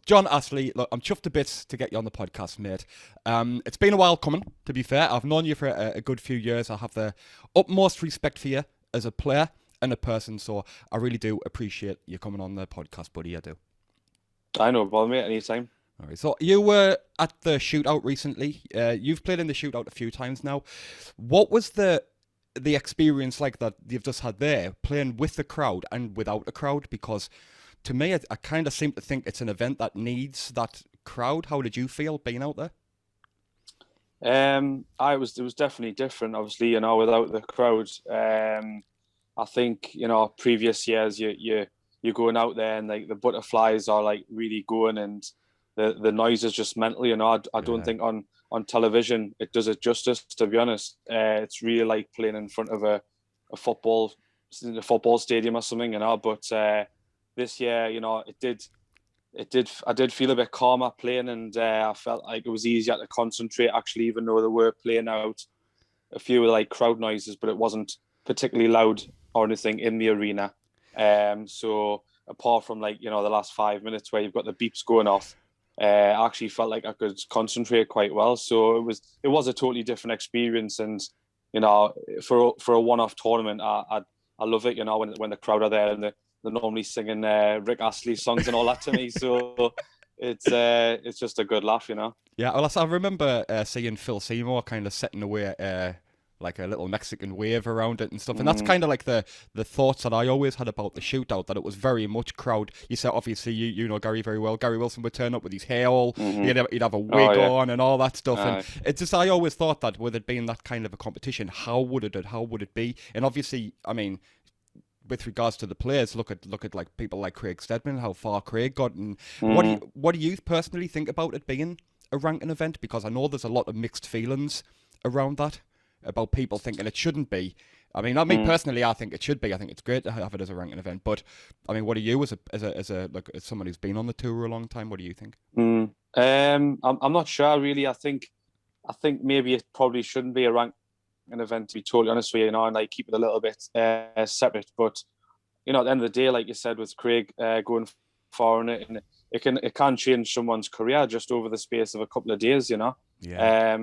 John Astley, look, I'm chuffed to bits to get you on the podcast, mate. It's been a while coming, to be fair. I've known you for a good few years. I have the utmost respect for you as a player and a person, so I really do appreciate you coming on the podcast, buddy. I do. I know, bother me anytime. All right, so you were at the shootout recently. You've played in the shootout a few times now. What was the experience like that you've just had there, playing with the crowd and without the crowd? Because to me, I kind of seem to think it's an event that needs that crowd. How did you feel being out there? It was definitely different, obviously, without the crowd. I think, previous years you're going out there and like the butterflies are like really going and the noise is just mental, I don't think on television it does it justice, to be honest. It's really like playing in front of a football stadium or something, but this year, I did feel a bit calmer playing, and I felt like it was easier to concentrate actually, even though they were playing out a few like crowd noises, but it wasn't particularly loud or anything in the arena. So apart from like, the last 5 minutes where you've got the beeps going off, I actually felt like I could concentrate quite well. So it was a totally different experience, and for a one-off tournament, I love it. When the crowd are there and they're normally singing Rick Astley songs and all that to me. So it's just a good laugh. Yeah, well, I remember seeing Phil Seymour kind of setting away like a little Mexican wave around it and stuff. And that's kind of like the thoughts that I always had about the shootout, that it was very much crowd. You said, obviously, you know Gary very well. Gary Wilson would turn up with his hair all, he'd have a wig on and all that stuff. And it's just, I always thought that with it being that kind of a competition, how would it be? And obviously, I mean, with regards to the players, look at like people like Craig Steadman, how far Craig got, and what do you personally think about it being a ranking event? Because I know there's a lot of mixed feelings around that, about people thinking it shouldn't be. I mean, not me personally, I think it should be. I think it's great to have it as a ranking event. But I mean, what do you, as someone who's been on the tour a long time, what do you think? I'm not sure really. I think maybe it probably shouldn't be a ranking event, to be totally honest with you, and like keep it a little bit separate. But at the end of the day, like you said, with Craig going far in it, and it can change someone's career just over the space of a couple of days, Yeah.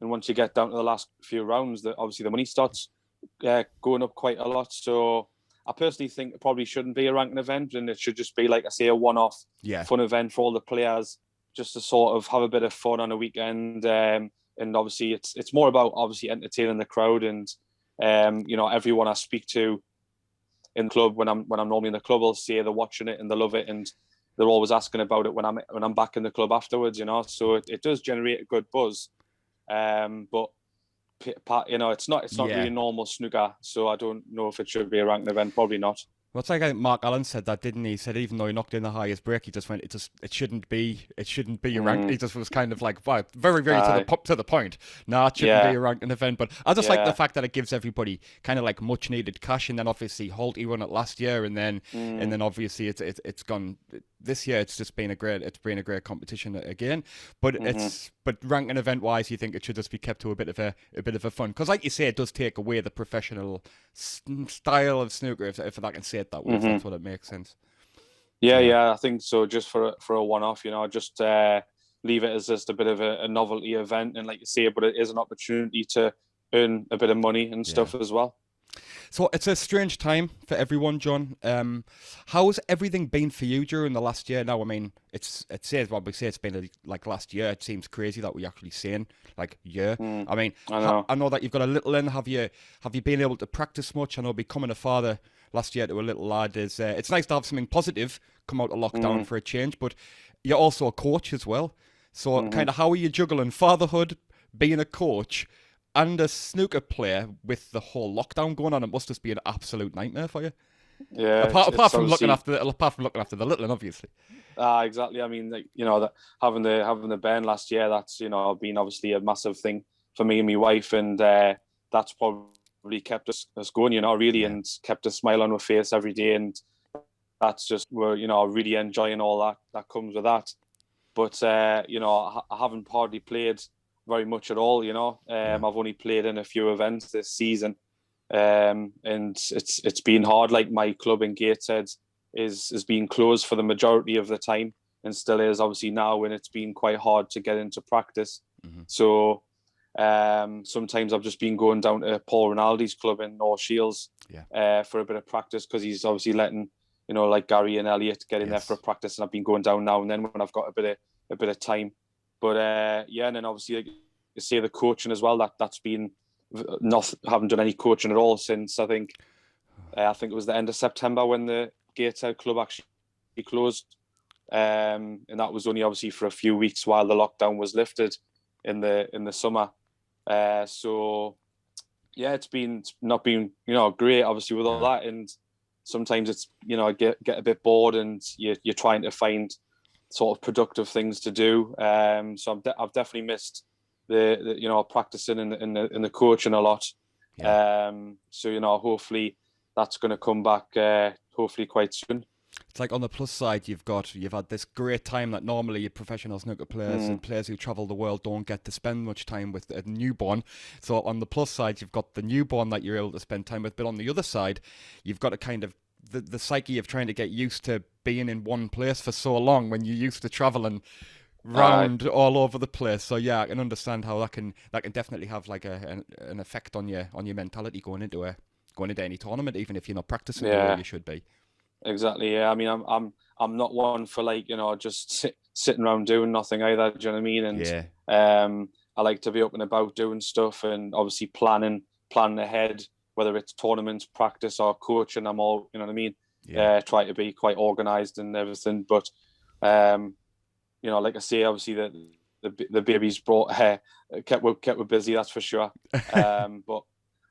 And once you get down to the last few rounds, obviously the money starts going up quite a lot. So I personally think it probably shouldn't be a ranking event, and it should just be, like I say, a one-off fun event for all the players, just to sort of have a bit of fun on a weekend. And obviously it's more about obviously entertaining the crowd, and everyone I speak to in the club, when I'm normally in the club, will say they're watching it and they love it, and they're always asking about it when I'm back in the club afterwards. So it does generate a good buzz. But it's not really normal snooker, so I don't know if it should be a ranked event. Probably not. Well, it's like I think Mark Allen said that, didn't he? He said even though he knocked in the highest break, he just went, it shouldn't be a ranked. He just was kind of like, wow, very, very to the point. No, it shouldn't be a ranked event. But I just like the fact that it gives everybody kind of like much needed cash. And then obviously Holty won it last year, and then obviously it's gone this year. It's been a great competition again. But but ranking event wise, you think it should just be kept to a bit of a fun, because like you say, it does take away the professional style of snooker, if I can say it that way. If that's what it makes sense. Yeah, I think so. Just for a one-off, just leave it as just a bit of a novelty event, and like you say, but it is an opportunity to earn a bit of money and stuff as well. So it's a strange time for everyone, John. How's everything been for you during the last year? Now, I mean, we say it's been like last year. It seems crazy that we actually saying like year. I mean, I know that you've got a little in. Have you been able to practice much? I know becoming a father last year to a little lad is. It's nice to have something positive come out of lockdown for a change, but you're also a coach as well. So kind of how are you juggling fatherhood, being a coach, and a snooker player with the whole lockdown going on? It must just be an absolute nightmare for you. Yeah. Apart from looking after the little one, obviously. Exactly. I mean, like, that having the band last year, that's been obviously a massive thing for me and my wife, and that's probably kept us going, really, and kept a smile on our face every day, and that's just we're really enjoying all that comes with that. But I haven't hardly played very much at all, I've only played in a few events this season, and it's been hard. Like my club in Gateshead is being closed for the majority of the time, and still is obviously now when it's been quite hard to get into practice. Mm-hmm. So sometimes I've just been going down to Paul Rinaldi's club in North Shields for a bit of practice, because he's obviously letting, you know, like Gary and Elliot get in there for a practice, and I've been going down now and then when I've got a bit of time. But and then obviously, like you say, the coaching as well. That's been haven't done any coaching at all since I think it was the end of September when the Gateshead club actually closed, and that was only obviously for a few weeks while the lockdown was lifted in the summer. So yeah, it's not been, you know, great obviously with all that, and sometimes it's, you know, I get a bit bored, and you're trying to find sort of productive things to do. So I've definitely missed the you know, practicing in the coaching a lot. So, you know, hopefully that's going to come back hopefully quite soon. It's like on the plus side, you've had this great time that normally professional snooker players and players who travel the world don't get to spend much time with a newborn. So on the plus side, you've got the newborn that you're able to spend time with, but on the other side, you've got a kind of the psyche of trying to get used to being in one place for so long when you're used to traveling round all over the place. So yeah, I can understand how that can definitely have like an effect on your mentality going into any tournament, even if you're not practicing the way you should be. Exactly. Yeah. I mean, I'm not one for, like, you know, just sitting around doing nothing either. Do you know what I mean? And I like to be up and about doing stuff, and obviously planning ahead, whether it's tournaments, practice, or coaching. I'm all, you know what I mean? Try to be quite organised and everything. But you know, like I say, obviously the baby's kept we're busy, that's for sure. But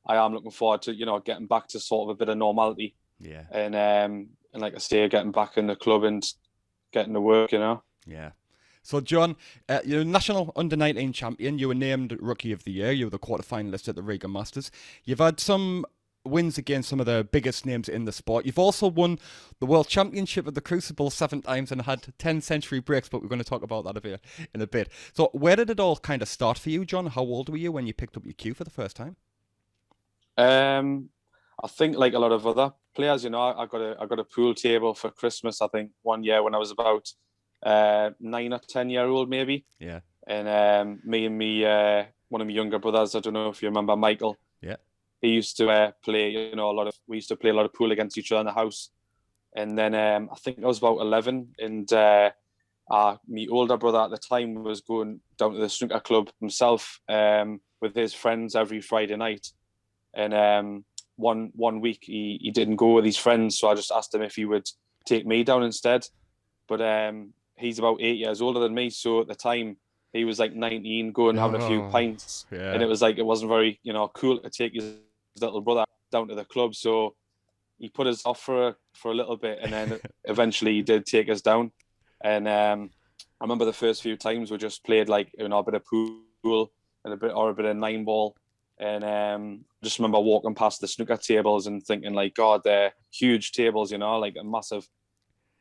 I am looking forward to, you know, getting back to sort of a bit of normality. Yeah. And like I say, getting back in the club and getting to work, you know. Yeah. So, John, you're a national under-19 champion. You were named Rookie of the Year. You were the quarter-finalist at the Riga Masters. You've had some wins against some of the biggest names in the sport. You've also won the World Championship of the Crucible 7 times and had 10 century breaks, but we're going to talk about that in a bit. So where did it all kind of start for you, John? How old were you when you picked up your cue for the first time? I think, like a lot of other players, you know, I got a pool table for Christmas, I think, one year when I was about 9 or 10-year-old maybe. Yeah. And me and one of my younger brothers, I don't know if you remember Michael. Yeah. He used to play, you know, we used to play a lot of pool against each other in the house. And then I think I was about 11, and my older brother at the time was going down to the snooker club himself with his friends every Friday night. And one week he didn't go with his friends, so I just asked him if he would take me down instead. But he's about 8 years older than me, so at the time he was like 19, going having a few pints, and it was like, it wasn't very, you know, cool to take his little brother down to the club. So he put us off for a little bit, and then eventually he did take us down. And I remember the first few times we just played, like, you know, a bit of pool and a bit of 9-ball. And just remember walking past the snooker tables and thinking, like, God, they're huge tables, you know, like a massive.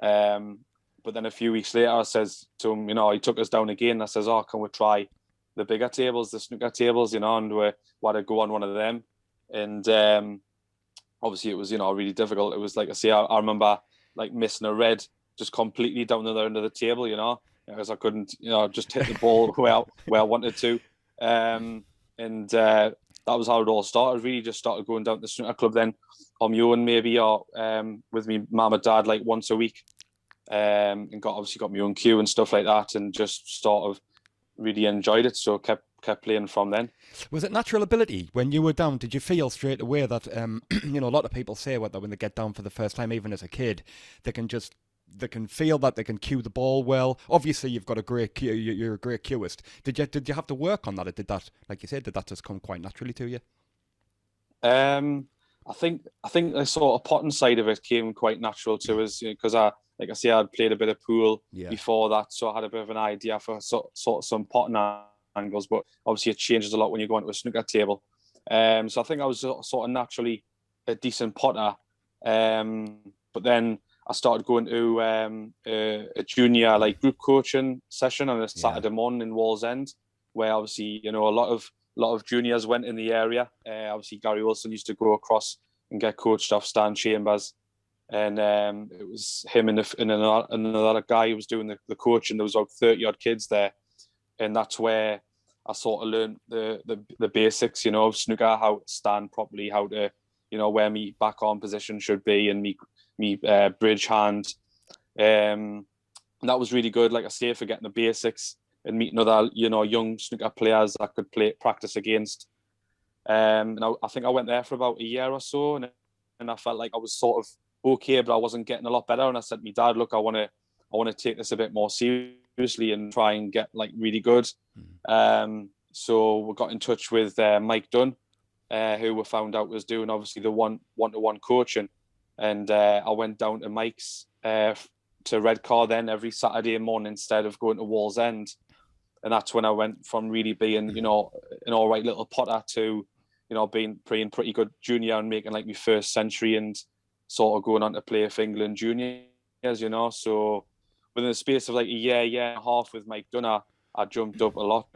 But then a few weeks later, I says to him, you know, he took us down again. I says, oh, can we try the bigger tables, the snooker tables, you know, and we want to go on one of them. And obviously it was, you know, really difficult. It was, like I say, I remember like missing a red just completely down the other end of the table, you know, because I couldn't, you know, just hit the ball where I wanted to. And that was how it all started. Really just started going down to the snooker club then on my own, maybe, or with me mum and dad, like once a week. And obviously got my own cue and stuff like that, and just sort of really enjoyed it. So kept playing from then. Was it natural ability when you were down? Did you feel straight away that you know, a lot of people say that when they get down for the first time, even as a kid, they can feel that they can cue the ball well. Obviously, you've got a great cue. You're a great cueist. Did you have to work on that? Or did that, like you said, did that just come quite naturally to you? I think the sort of potting side of it came quite natural to us, because like I say, I'd played a bit of pool before that, so I had a bit of an idea for sort of some potting angles. But obviously, it changes a lot when you go into a snooker table. So I think I was sort of naturally a decent potter. But then I started going to a junior like group coaching session on a Saturday morning in Wallsend, where obviously, you know, a lot of juniors went in the area. Obviously, Gary Wilson used to go across and get coached off Stan Chambers. and it was him and another guy who was doing the coach, and there was about 30 odd kids there, and that's where I sort of learned the basics, of snooker, how to stand properly, how to, where my back arm position should be, and me bridge hand. And that was really good, like I say, for getting the basics and meeting other, young snooker players I could practice against. And I think I went there for about a year or so, and I felt like I was sort of okay, but I wasn't getting a lot better. And I said to my dad, look, I want to take this a bit more seriously and try and get like really good. So we got in touch with Mike Dunn, who we found out was doing obviously the one-to-one coaching, and I went down to Mike's to Redcar then every Saturday morning instead of going to Wallsend, and that's when I went from really being an all right little potter to being playing pretty good junior and making like my first century and sort of going on to play for England juniors, So within the space of like a year and a half with Mike Dunn, I jumped up a lot,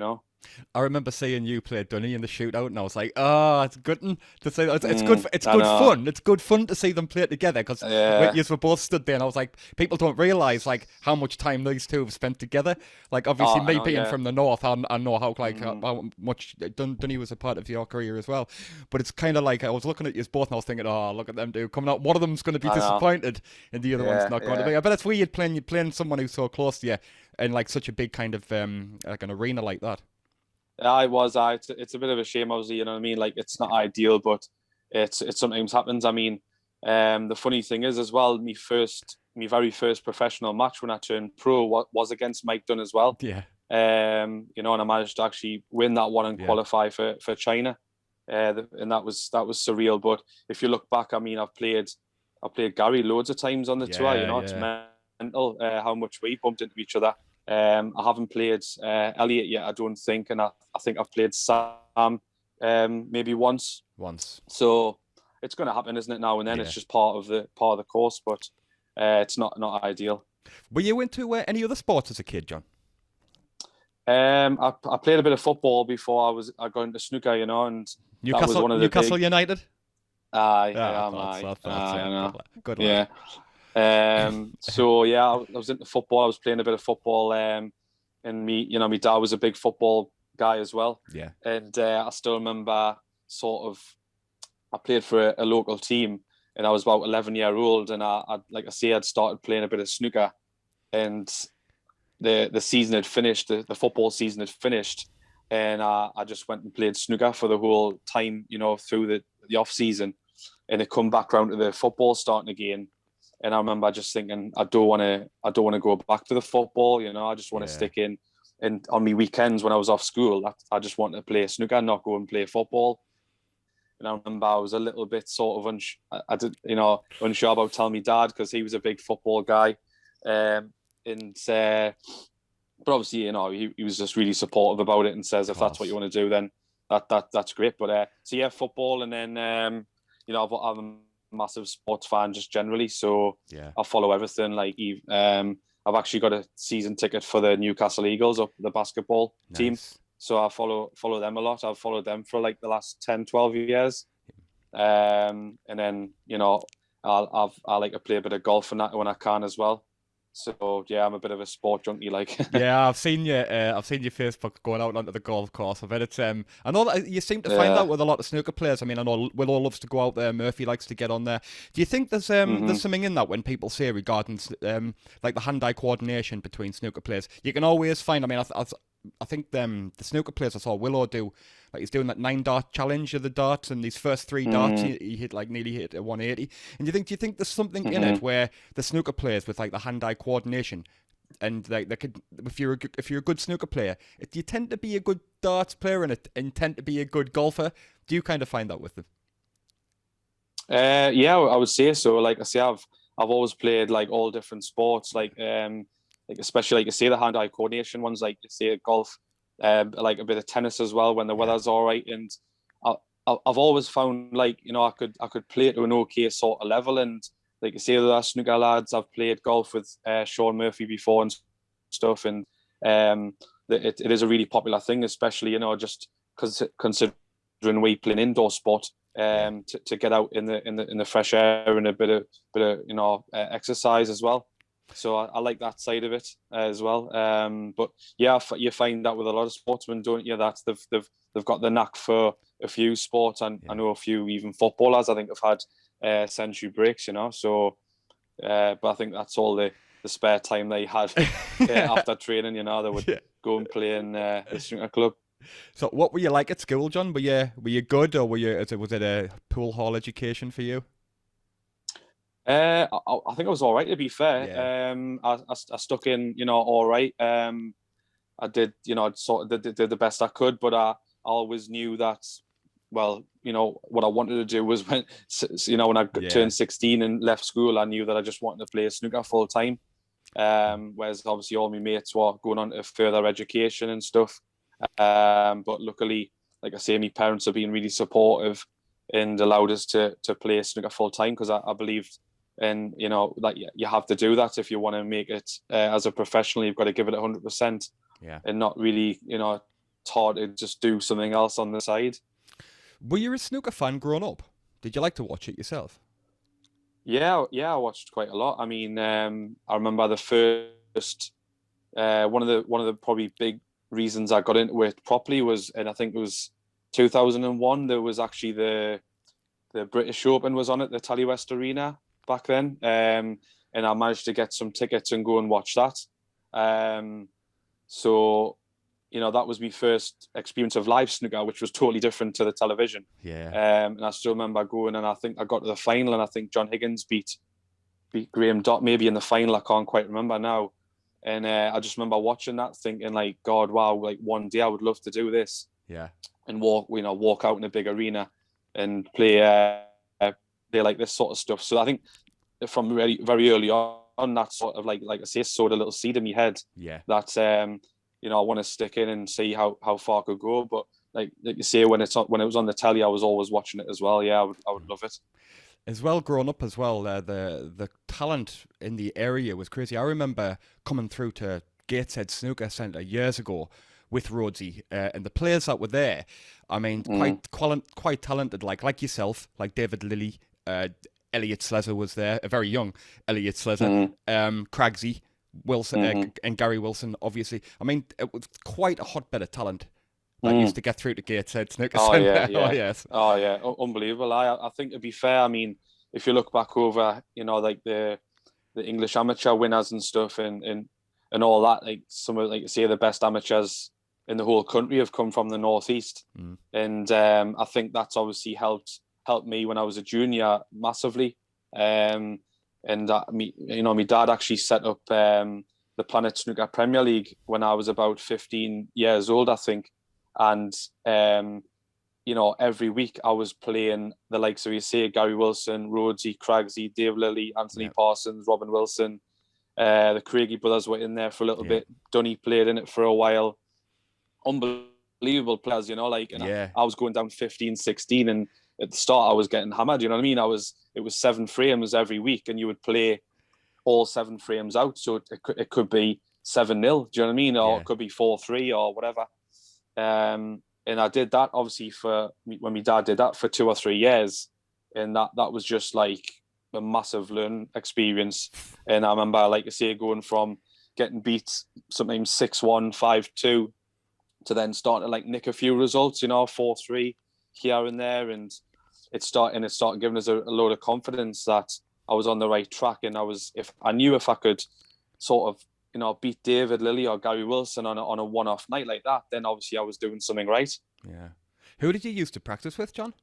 I remember seeing you play Dunny in the shootout, and I was like, it's good to say. It's good. It's good fun. It's good fun to see them play together because you were both stood there, and I was like, people don't realise like how much time these two have spent together. Like obviously, me being from the north, I know how how much Dunny was a part of your career as well. But it's kind of like I was looking at you both, and I was thinking, look at them two coming out. One of them's going to be disappointed, and the other one's not going to be. I bet it's weird playing someone who's so close to you in like such a big kind of like an arena like that. It's a bit of a shame, obviously, you know what I mean? Like, it's not ideal, but it sometimes happens. I mean, the funny thing is as well, my very first professional match when I turned pro was against Mike Dunn as well. Yeah. And I managed to actually win that one and qualify for China. And that was surreal. But if you look back, I mean, I've played Gary loads of times on the tour, it's mental how much we bumped into each other. I haven't played Elliot yet, I don't think, and I think I've played Sam maybe once. So it's going to happen, isn't it? Now and then, It's just part of the course, but it's not ideal. Were you into any other sports as a kid, John? I played a bit of football before I got into snooker, and Newcastle, that was one of the Newcastle United. Good luck. So yeah, I was into football. I was playing a bit of football, and my dad was a big football guy as well. Yeah. And I still remember I played for a local team, and I was about 11-year-old, and I'd started playing a bit of snooker, and the season had finished, the football season had finished, and I just went and played snooker for the whole time, through the off season, and it come back round to the football starting again. And I remember just thinking, I don't want to go back to the football. I just want to stick in. And on my weekends when I was off school, I just wanted to play snooker, not go and play football. And I remember I was a little bit sort of unsure about telling my dad because he was a big football guy. But obviously, he was just really supportive about it and says, if that's what you want to do, then that's great. But so yeah, football, and then I'm massive sports fan just generally, so I follow everything. Like I've actually got a season ticket for the Newcastle Eagles, up the basketball team, so I follow them a lot. I've followed them for like the last 10-12 years, and then I like to play a bit of golf and that when I can as well. So yeah, I'm a bit of a sport junkie, like. Yeah, I've seen your Facebook going out onto the golf course. I bet it's I know that you seem to find that with a lot of snooker players. I mean, I know Willow loves to go out there. Murphy likes to get on there. Do you think there's something in that when people say regarding like the hand-eye coordination between snooker players? You can always find. I mean, I think the snooker players I saw Willow do, like he's doing that 9-dart challenge of the darts, and these first 3 darts he nearly hit a 180. And do you think there's something in it where the snooker players with like the hand-eye coordination, and like they could, if you're a good snooker player, do you tend to be a good darts player and tend to be a good golfer? Do you kind of find that with them? Yeah, I would say so. Like I say, I've always played like all different sports, like especially like you say the hand-eye coordination ones, like you say golf, like a bit of tennis as well when the weather's all right. And I've always found like I could play it to an okay sort of level. And like you say, the snooker lads, I've played golf with Sean Murphy before and stuff, and it is a really popular thing, especially just because considering we play an indoor sport. to get out in the fresh air and a bit of exercise as well. So I like that side of it as well. But yeah, you find that with a lot of sportsmen, don't you? That they've got the knack for a few sports, and I know a few even footballers. I think have had century breaks, So, but I think that's all the spare time they had after training. They would go and play in the snooker club. So, what were you like at school, John? Were you good, or was it a pool hall education for you? I think I was all right, to be fair. Yeah. I stuck in, all right. I did, sort of did the best I could, but I always knew that, well, what I wanted to do was when I turned 16 and left school, I knew that I just wanted to play snooker full time. Whereas obviously all my mates were going on to further education and stuff. But luckily, like I say, my parents have been really supportive and allowed us to play snooker full time, because I believed, and that you have to do that if you want to make it as a professional. You've got to give it 100%, and not really, it's hard to just do something else on the side. Were you a snooker fan growing up? Did you like to watch it yourself? Yeah, I watched quite a lot. I mean, I remember the first one of the probably big reasons I got into it properly was, and I think it was 2001. There was actually the British Open was on at the Cueist Arena back then, and I managed to get some tickets and go and watch that. So, that was my first experience of live snooker, which was totally different to the television. Yeah. And I still remember going, and I think I got to the final, and I think John Higgins beat Graham Dott maybe in the final. I can't quite remember now. And I just remember watching that, thinking like, God, wow, like one day I would love to do this. Yeah. And walk out in a big arena and play like this sort of stuff. So I think from very, very early on, that sort of like I say, sowed a little seed in my head. Yeah. That I want to stick in and see how far I could go. But like you say, when it was on the telly, I was always watching it as well. Yeah, I would love it. As well, growing up as well, the talent in the area was crazy. I remember coming through to Gateshead Snooker Centre years ago with Rhodesy, and the players that were there, I mean, quite talented, like yourself, like David Lilly, Elliot Slezzer was there, a very young Elliot Slezzer, Craigsy, Wilson, and Gary Wilson, obviously. I mean, it was quite a hotbed of talent that used to get through to Gateshead Snooker Centre. Yeah. Oh, yes. Oh, yeah. Unbelievable. I think, to be fair, I mean, if you look back over, like the English amateur winners and stuff and all that, like some of, like, say, the best amateurs in the whole country have come from the Northeast. And I think that's obviously helped me when I was a junior massively. And my dad actually set up the Planet Snooker Premier League when I was about 15 years old, I think. And every week I was playing the likes of, you say, Gary Wilson, Rhodesy, Craigsy, Dave Lilly, Anthony Parsons, Robin Wilson. The Craigie brothers were in there for a little bit. Dunny played in it for a while. Unbelievable players, I was going down 15, 16, and at the start I was getting hammered, you know what I mean? It was 7 frames every week, and you would play all 7 frames out, so it could be 7-0, do you know what I mean? Or it could be 4-3 or whatever. And I did that obviously when my dad did that for 2 or 3 years, and that was just like a massive learning experience. And I remember, like I say, going from getting beat sometimes 6-1, 5-2 to then starting to like nick a few results, 4-3 here and there, and it started giving us a load of confidence that I was on the right track. And if I could sort of beat David Lilly or Gary Wilson on a one-off night like that, then obviously I was doing something right. Yeah. Who did you used to practice with, John?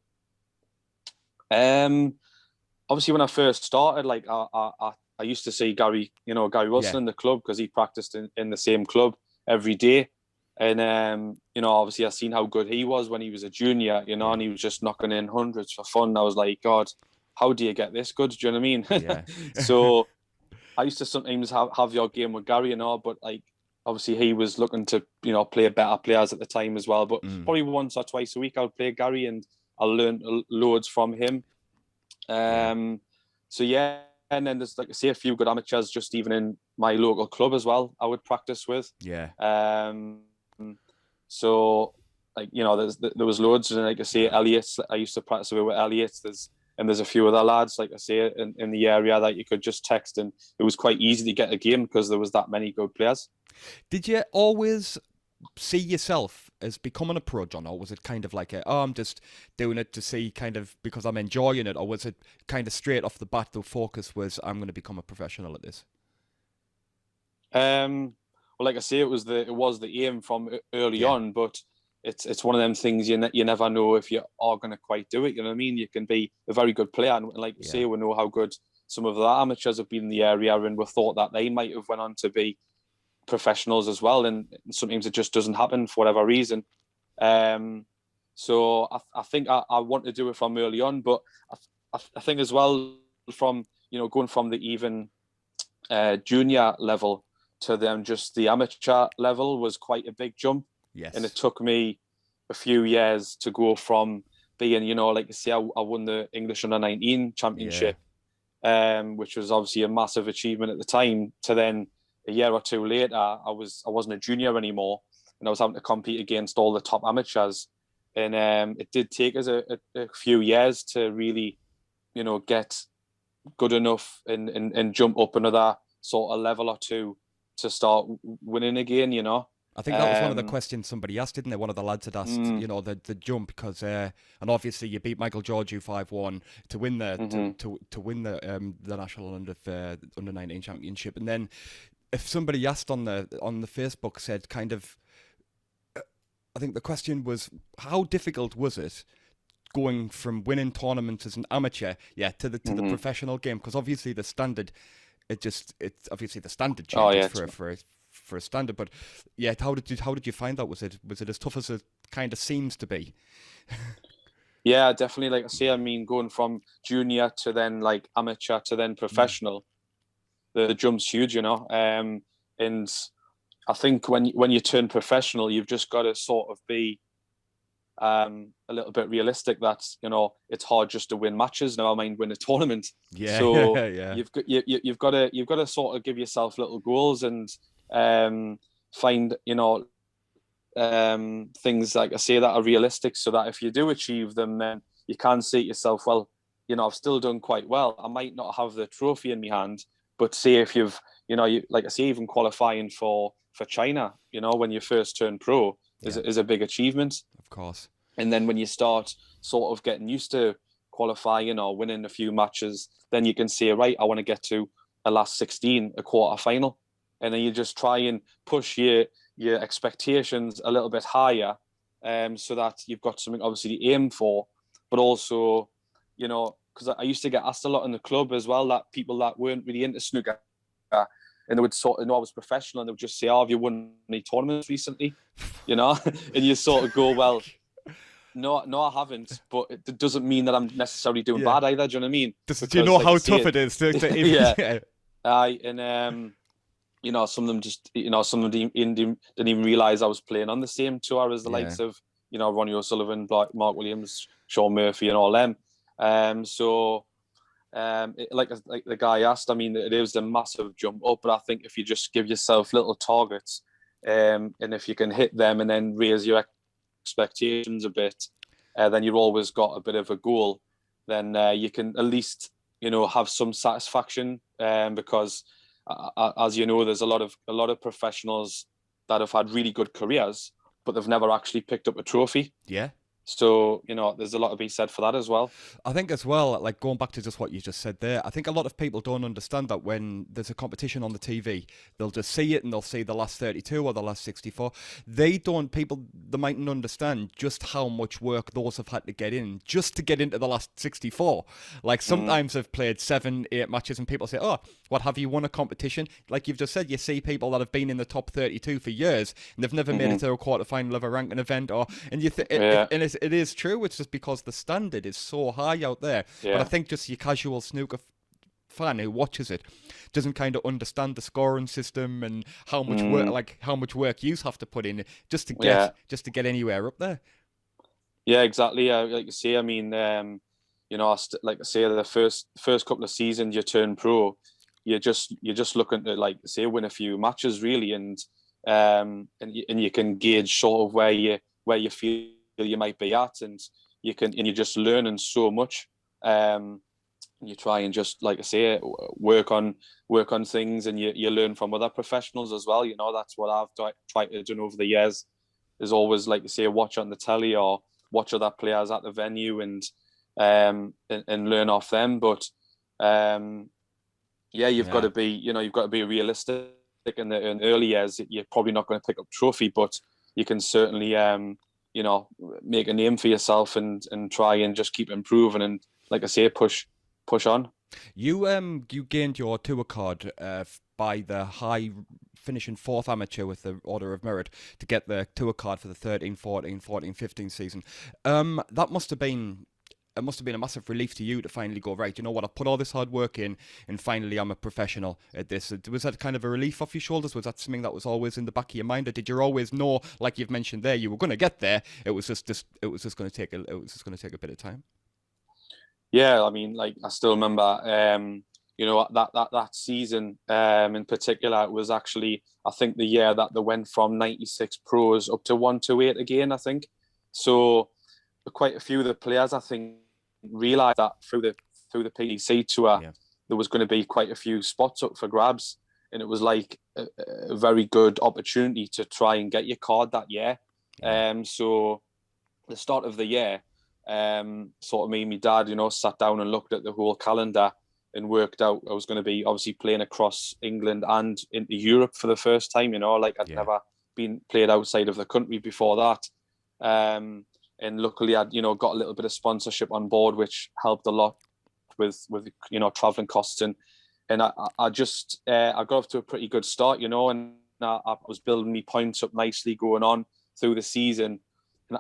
Obviously when I first started, like I used to see Gary Wilson in the club, because he practiced in the same club every day. And obviously I seen how good he was when he was a junior, and he was just knocking in hundreds for fun. I was like, God, how do you get this good? Do you know what I mean? Yeah. So I used to sometimes have your game with Gary and all, but like obviously he was looking to play better players at the time as well. But probably once or twice a week I'll play Gary, and I'll learn loads from him. So yeah, and then there's, like I say, a few good amateurs just even in my local club as well I would practice with. Yeah. So there was loads, and like I say, Elliot's. I used to practice with Elliot's. There's a few other lads, like I say, in the area that you could just text, and it was quite easy to get a game because there was that many good players. Did you always see yourself as becoming a pro, John, or was it kind of like I'm just doing it to see kind of because I'm enjoying it, or was it kind of straight off the bat the focus was I'm going to become a professional at this? Well, like I say, it was the aim from early on, but it's one of them things you never know if you are going to quite do it. You know what I mean? You can be a very good player, and like you say, we know how good some of the amateurs have been in the area, and we thought that they might have went on to be professionals as well, and sometimes it just doesn't happen for whatever reason. So I think I want to do it from early on, but I think as well from going from the even junior level to then just the amateur level was quite a big jump. Yes. And it took me a few years to go from being, like you say, I won the English Under-19 championship, which was obviously a massive achievement at the time, to then a year or two later, I wasn't a junior anymore, and I was having to compete against all the top amateurs. And it did take us a few years to really, get good enough and jump up another sort of level or two to start winning again, I think that was one of the questions somebody asked, didn't they? One of the lads had asked, the jump, because and obviously you beat Michael Georgiou 5-1 to win the to win the national under-19 championship, and then if somebody asked on the Facebook said kind of, I think the question was, how difficult was it going from winning tournaments as an amateur, to the professional game? Because obviously the standard, it's obviously the standard changes for a standard. But how did you find that? Was it as tough as it kind of seems to be? Yeah, definitely. Like I say, I mean, going from junior to then like amateur to then professional, the jump's huge, and I think when you turn professional, you've just got to sort of be a little bit realistic that it's hard just to win matches. Never mind win a tournament. Yeah. So yeah. you've got to sort of give yourself little goals and find things like I say that are realistic, so that if you do achieve them, then you can say to yourself, well, I've still done quite well. I might not have the trophy in my hand, but say if you've like I say, even qualifying for China, when you first turn pro is a big achievement. Of course. And then when you start sort of getting used to qualifying or winning a few matches, then you can say, right, I want to get to a last 16, a quarter final. And then you just try and push your expectations a little bit higher, so that you've got something obviously to aim for, but also, because I used to get asked a lot in the club as well, that people that weren't really into snooker, and they would sort of know I was professional, and they would just say, "Oh, have you won any tournaments recently?" And you sort of go, "Well, no, I haven't, but it doesn't mean that I'm necessarily doing bad either." Do you know what I mean? Do you know how tough it is to some of them just, some of them didn't even realise I was playing on the same tour as the likes of, Ronnie O'Sullivan, Mark Williams, Sean Murphy, and all them. Like the guy asked, I mean, it is a massive jump up, but I think if you just give yourself little targets, and if you can hit them and then raise your expectations a bit, then you've always got a bit of a goal. Then you can at least, have some satisfaction, because as you know, there's a lot of professionals that have had really good careers, but they've never actually picked up a trophy. Yeah. So, there's a lot to be said for that as well. I think as well, like going back to just what you just said there, I think a lot of people don't understand that when there's a competition on the TV, they'll just see it and they'll see the last 32 or the last 64. They mightn't understand just how much work those have had to get in just to get into the last 64. Like sometimes I've played 7, 8 matches and people say, "Oh, what, have you won a competition?" Like you've just said, you see people that have been in the top 32 for years and they've never made it to a quarterfinal of a ranking event, and you it is true. It's just because the standard is so high out there. Yeah. But I think just your casual snooker fan who watches it doesn't kind of understand the scoring system and how much work you have to put in just to get anywhere up there. Yeah, exactly. Like you say, I mean, like I say, the first couple of seasons you turn pro, you're just looking to, like say, win a few matches really, and you can gauge sort of where where you feel you might be at, and you're just learning so much. You try and just, like I say, work on things, and you learn from other professionals as well. That's what I've tried to do over the years. Is always, like you say, watch on the telly or watch other players at the venue and learn off them. But you've got to be realistic. In the early years, you're probably not going to pick up trophy, but you can certainly make a name for yourself and try and just keep improving and, like I say, push on. You gained your tour card by the high finishing 4th amateur with the Order of Merit to get the tour card for the 13-14, 14-15 season. That must have been a massive relief to you to finally go, right, you know what, I put all this hard work in and finally I'm a professional at this. Was that kind of a relief off your shoulders? Was that something that was always in the back of your mind, or did you always know, like you've mentioned there, you were going to get there, it was just going to take a bit of time? Yeah, I mean, like, I still remember, that season in particular. It was actually, I think, the year that they went from 96 pros up to 128 again, I think. So quite a few of the players, I think, realised that through the PDC tour, there was going to be quite a few spots up for grabs. And it was like a very good opportunity to try and get your card that year. So the start of the year, sort of me and my dad, sat down and looked at the whole calendar and worked out I was going to be obviously playing across England and into Europe for the first time. Like I'd never been played outside of the country before that. And luckily I'd, got a little bit of sponsorship on board, which helped a lot with traveling costs. And I got off to a pretty good start, and I was building me points up nicely going on through the season.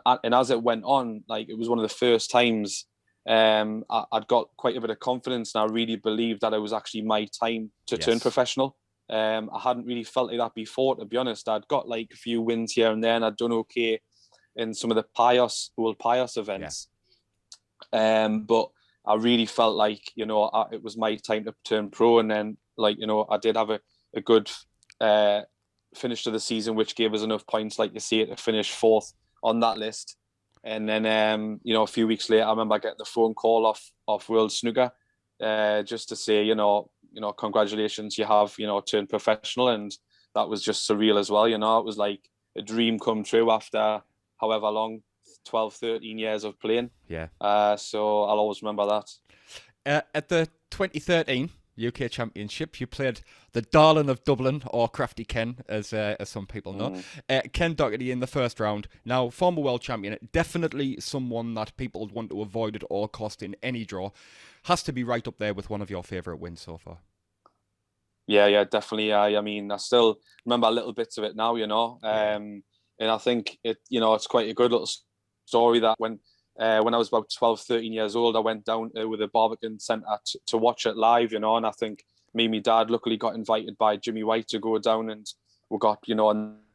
And as it went on, like, it was one of the first times I'd got quite a bit of confidence, and I really believed that it was actually my time to turn professional. I hadn't really felt like that before, to be honest. I'd got like a few wins here and there, and I'd done okay in some of the World Pios events. But I really felt like, it was my time to turn pro. And then, like, I did have a good finish to the season, which gave us enough points, like you say, to finish 4th on that list. And then, a few weeks later, I remember getting the phone call off World Snooker just to say, congratulations, you have, turned professional. And that was just surreal as well. It was like a dream come true after however long, 12, 13 years of playing. Yeah. So I'll always remember that. At the 2013 UK Championship, you played the Darling of Dublin, or Crafty Ken, as some people know. Ken Doherty in the first round. Now, former world champion, definitely someone that people want to avoid at all cost in any draw. Has to be right up there with one of your favourite wins so far. Yeah, definitely. I mean, I still remember little bits of it now, and I think it's quite a good little story that when I was about 12, 13 years old, I went down with a Barbican Centre to watch it live, and I think me and my dad luckily got invited by Jimmy White to go down, and we got, in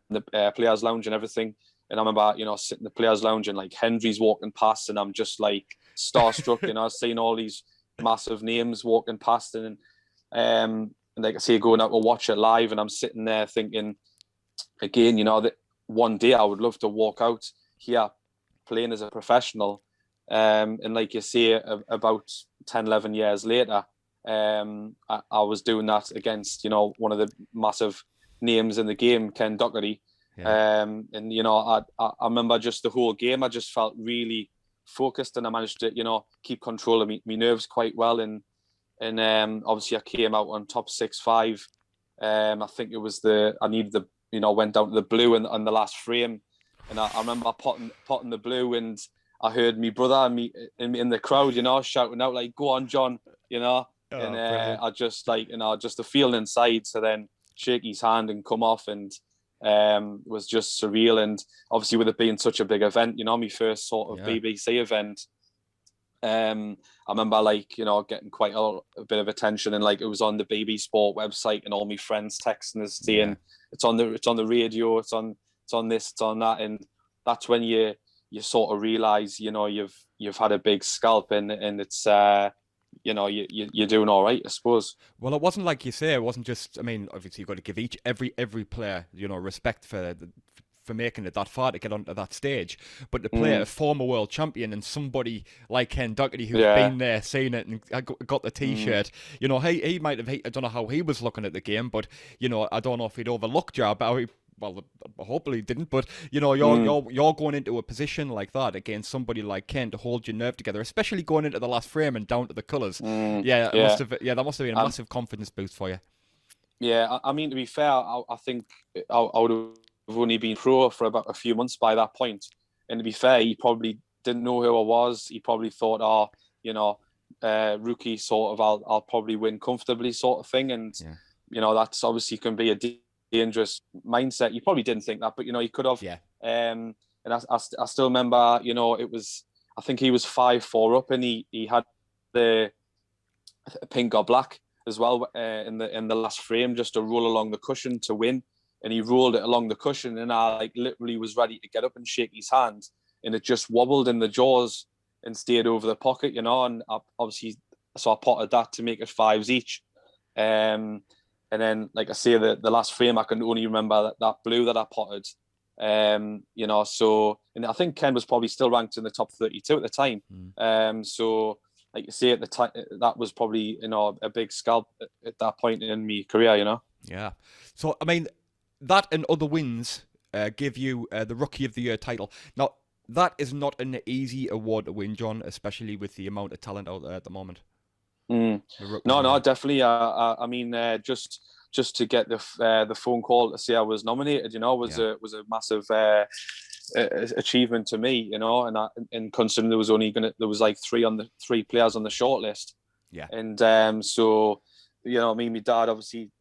the Players' Lounge and everything. And I remember, sitting in the Players' Lounge and like Henry's walking past, and I'm just like starstruck, seeing all these massive names walking past, and like I say, going out to watch it live, and I'm sitting there thinking, again, that one day I would love to walk out here playing as a professional. And like you say, about 10, 11 years later, I was doing that against, one of the massive names in the game, Ken Doherty. And, I remember just the whole game, I just felt really focused, and I managed to, keep control of me nerves quite well. And obviously I came out on top 6-5. I think it was went down to the blue on the last frame, and I remember potting the blue, and I heard me brother and me in the crowd, shouting out like, "Go on, John," and I just like, just the feeling inside to then shake his hand and come off, and was just surreal. And obviously with it being such a big event, my first sort of BBC event, I remember getting quite a bit of attention, and like it was on the BB Sport website, and all my friends texting us saying it's on the radio, it's on this, it's on that, and that's when you sort of realise you've had a big scalp, and it's you're doing all right, I suppose. Well, it wasn't like you say. It wasn't just. I mean, obviously you've got to give every player respect for making it that far to get onto that stage. But to play a former world champion and somebody like Ken Doherty who's been there, seen it, and got the T-shirt, you know, he might have. I don't know how he was looking at the game, but you know, I don't know if he'd overlooked you, but well, hopefully he didn't. But you know, you're going into a position like that against somebody like Ken to hold your nerve together, especially going into the last frame and down to the colours. That must have been a massive confidence boost for you. Yeah, I mean, to be fair, I think I would have only been pro for about a few months by that point. And to be fair, he probably didn't know who I was. He probably thought, you know, rookie sort of, I'll probably win comfortably sort of thing. And, you know, that's obviously can be a dangerous mindset. You probably didn't think that, but, you know, he could have. Yeah. And I still remember, you know, I think he was 5'4" up, and he had the pink or black as well in the last frame, just to roll along the cushion to win. And he rolled it along the cushion, and I like literally was ready to get up and shake his hand, and it just wobbled in the jaws and stayed over the pocket, you know. And I potted that to make it 5s each. And then, like I say, the last frame, I can only remember that blue that I potted. You know, so, and I think Ken was probably still ranked in the top 32 at the time. So, like you say, at the time, that was probably, you know, a big scalp at that point in my career, you know. Yeah. So, I mean, that and other wins give you the Rookie of the Year title. Now, that is not an easy award to win, John, especially with the amount of talent out there at the moment. No, definitely. I mean, just to get the phone call to say I was nominated, you know, was a massive achievement to me, you know. And considering there was like three players on the shortlist. Yeah. And so, you know, my dad obviously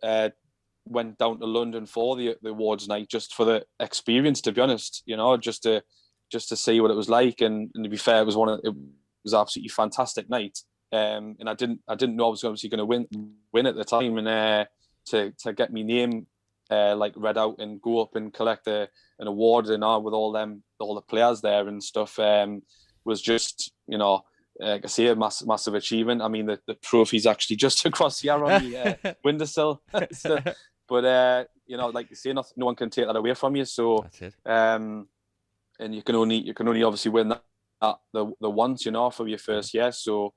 went down to London for the awards night just for the experience, to be honest, you know, just to see what it was like. And to be fair, it was absolutely fantastic night. And I didn't know I was obviously going to win at the time, and to get my name like read out and go up and collect an award and with all the players there and stuff was just, you know, like I say, a massive achievement. I mean, the trophy's actually just across here on the windowsill. So, but you know, like you say, no one can take that away from you. So that's it. And you can only obviously win that the once, you know, for your first year. So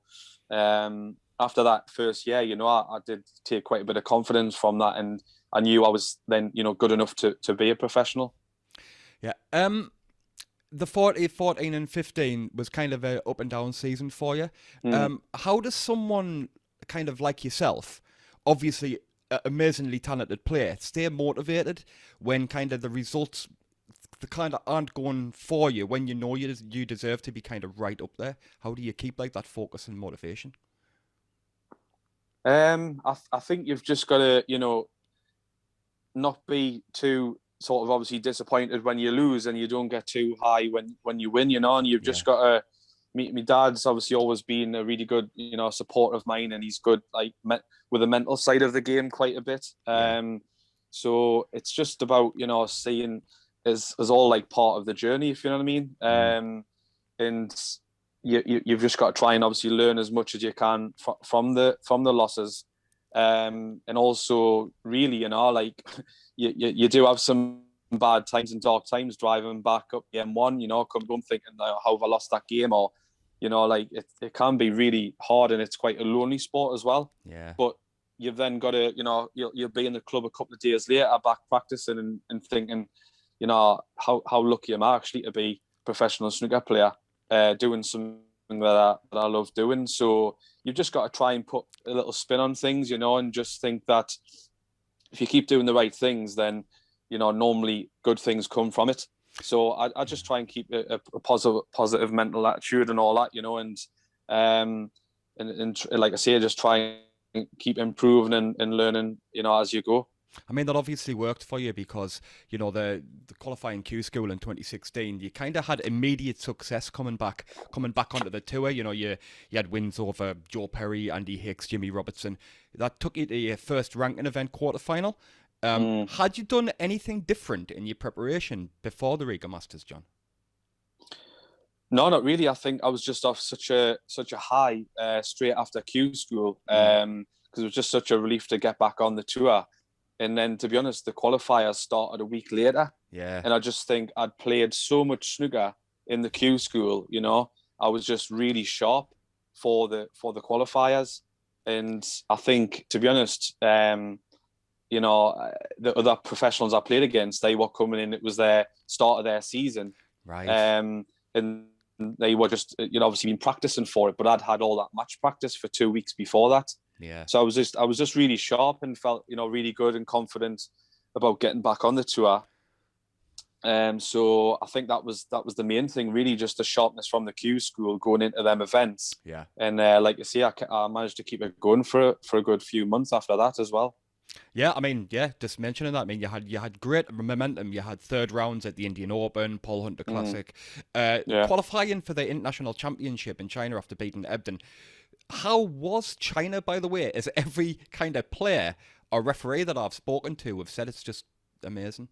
after that first year, you know, I did take quite a bit of confidence from that, and I knew I was then, you know, good enough to be a professional. Yeah. The 14 and 15 was kind of a up and down season for you. How does someone kind of like yourself, obviously amazingly talented player, stay motivated when kind of the results kind of aren't going for you, when you know you deserve to be kind of right up there? How do you keep like that focus and motivation? I think you've just got to, you know, not be too sort of obviously disappointed when you lose, and you don't get too high when you win, you know. And you've just got to. My dad's obviously always been a really good, you know, support of mine, and he's good like with the mental side of the game quite a bit. So it's just about, you know, seeing as all like part of the journey, if you know what I mean. And you've just got to try and obviously learn as much as you can from the losses, and also really, you know, like you do have some bad times and dark times driving back up the M1, you know, come home thinking, how have I lost that game? Or, you know, like it can be really hard, and it's quite a lonely sport as well. Yeah. But you've then got to, you know, you'll be in the club a couple of days later back practicing and thinking, you know, how lucky am I actually to be a professional snooker player, doing something that I love doing. So you've just got to try and put a little spin on things, you know, and just think that if you keep doing the right things, then, you know, normally good things come from it. So I just try and keep a positive mental attitude and all that, you know, and like I say, just try and keep improving and learning, you know, as you go. I mean, that obviously worked for you because, you know, the qualifying Q School in 2016, you kind of had immediate success coming back onto the tour. You know, you had wins over Joe Perry, Andy Hicks, Jimmy Robertson. That took you to your first ranking event quarterfinal. Had you done anything different in your preparation before the Riga Masters, John? No, not really. I think I was just off such a high straight after Q School, because it was just such a relief to get back on the tour. And then, to be honest, the qualifiers started a week later. Yeah. And I just think I'd played so much snooker in the Q school, you know, I was just really sharp for the qualifiers. And I think, to be honest, you know, the other professionals I played against, they were coming in, it was their start of their season. Right. And they were just, you know, obviously been practicing for it, but I'd had all that match practice for 2 weeks before that. Yeah. So I was just really sharp and felt, you know, really good and confident about getting back on the tour. So I think that was the main thing, really, just the sharpness from the Q school going into them events. Yeah. And like you see, I managed to keep it going for a good few months after that as well. Yeah, I mean, yeah, just mentioning that. I mean, you had great momentum. You had third rounds at the Indian Open, Paul Hunter Classic, qualifying for the International Championship in China after beating Ebden. How was China, by the way? Is every kind of player or referee that I've spoken to have said it's just amazing?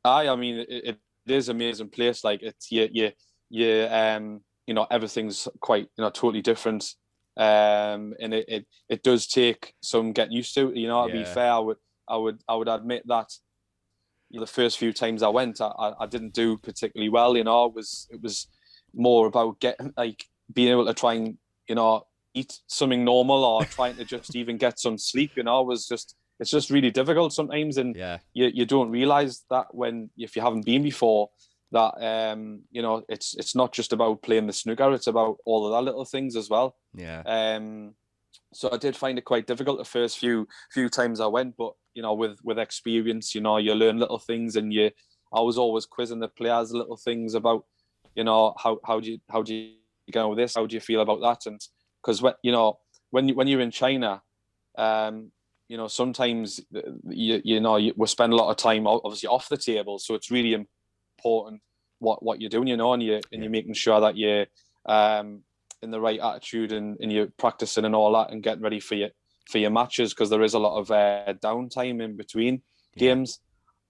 I mean, it is an amazing place. Like, it's you know, everything's quite, you know, totally different. And it does take some getting used to. You know, to be fair, I would admit that, you know, the first few times I went, I didn't do particularly well. You know, it was more about being able to try and, you know, eat something normal or trying to just even get some sleep. You know, it's just really difficult sometimes, and you don't realize that if you haven't been before, that you know, it's not just about playing the snooker, it's about all of that little things as well. So I did find it quite difficult the first few times I went, but, you know, with experience, you know, you learn little things, and I was always quizzing the players little things about, you know, how do you go with this, how do you feel about that? And because, you know, when you're in China, you know, sometimes we spend a lot of time obviously off the table, so it's really important what you're doing, you know, and you're making sure that you're in the right attitude, and you're practicing and all that, and getting ready for your matches, because there is a lot of downtime in between games.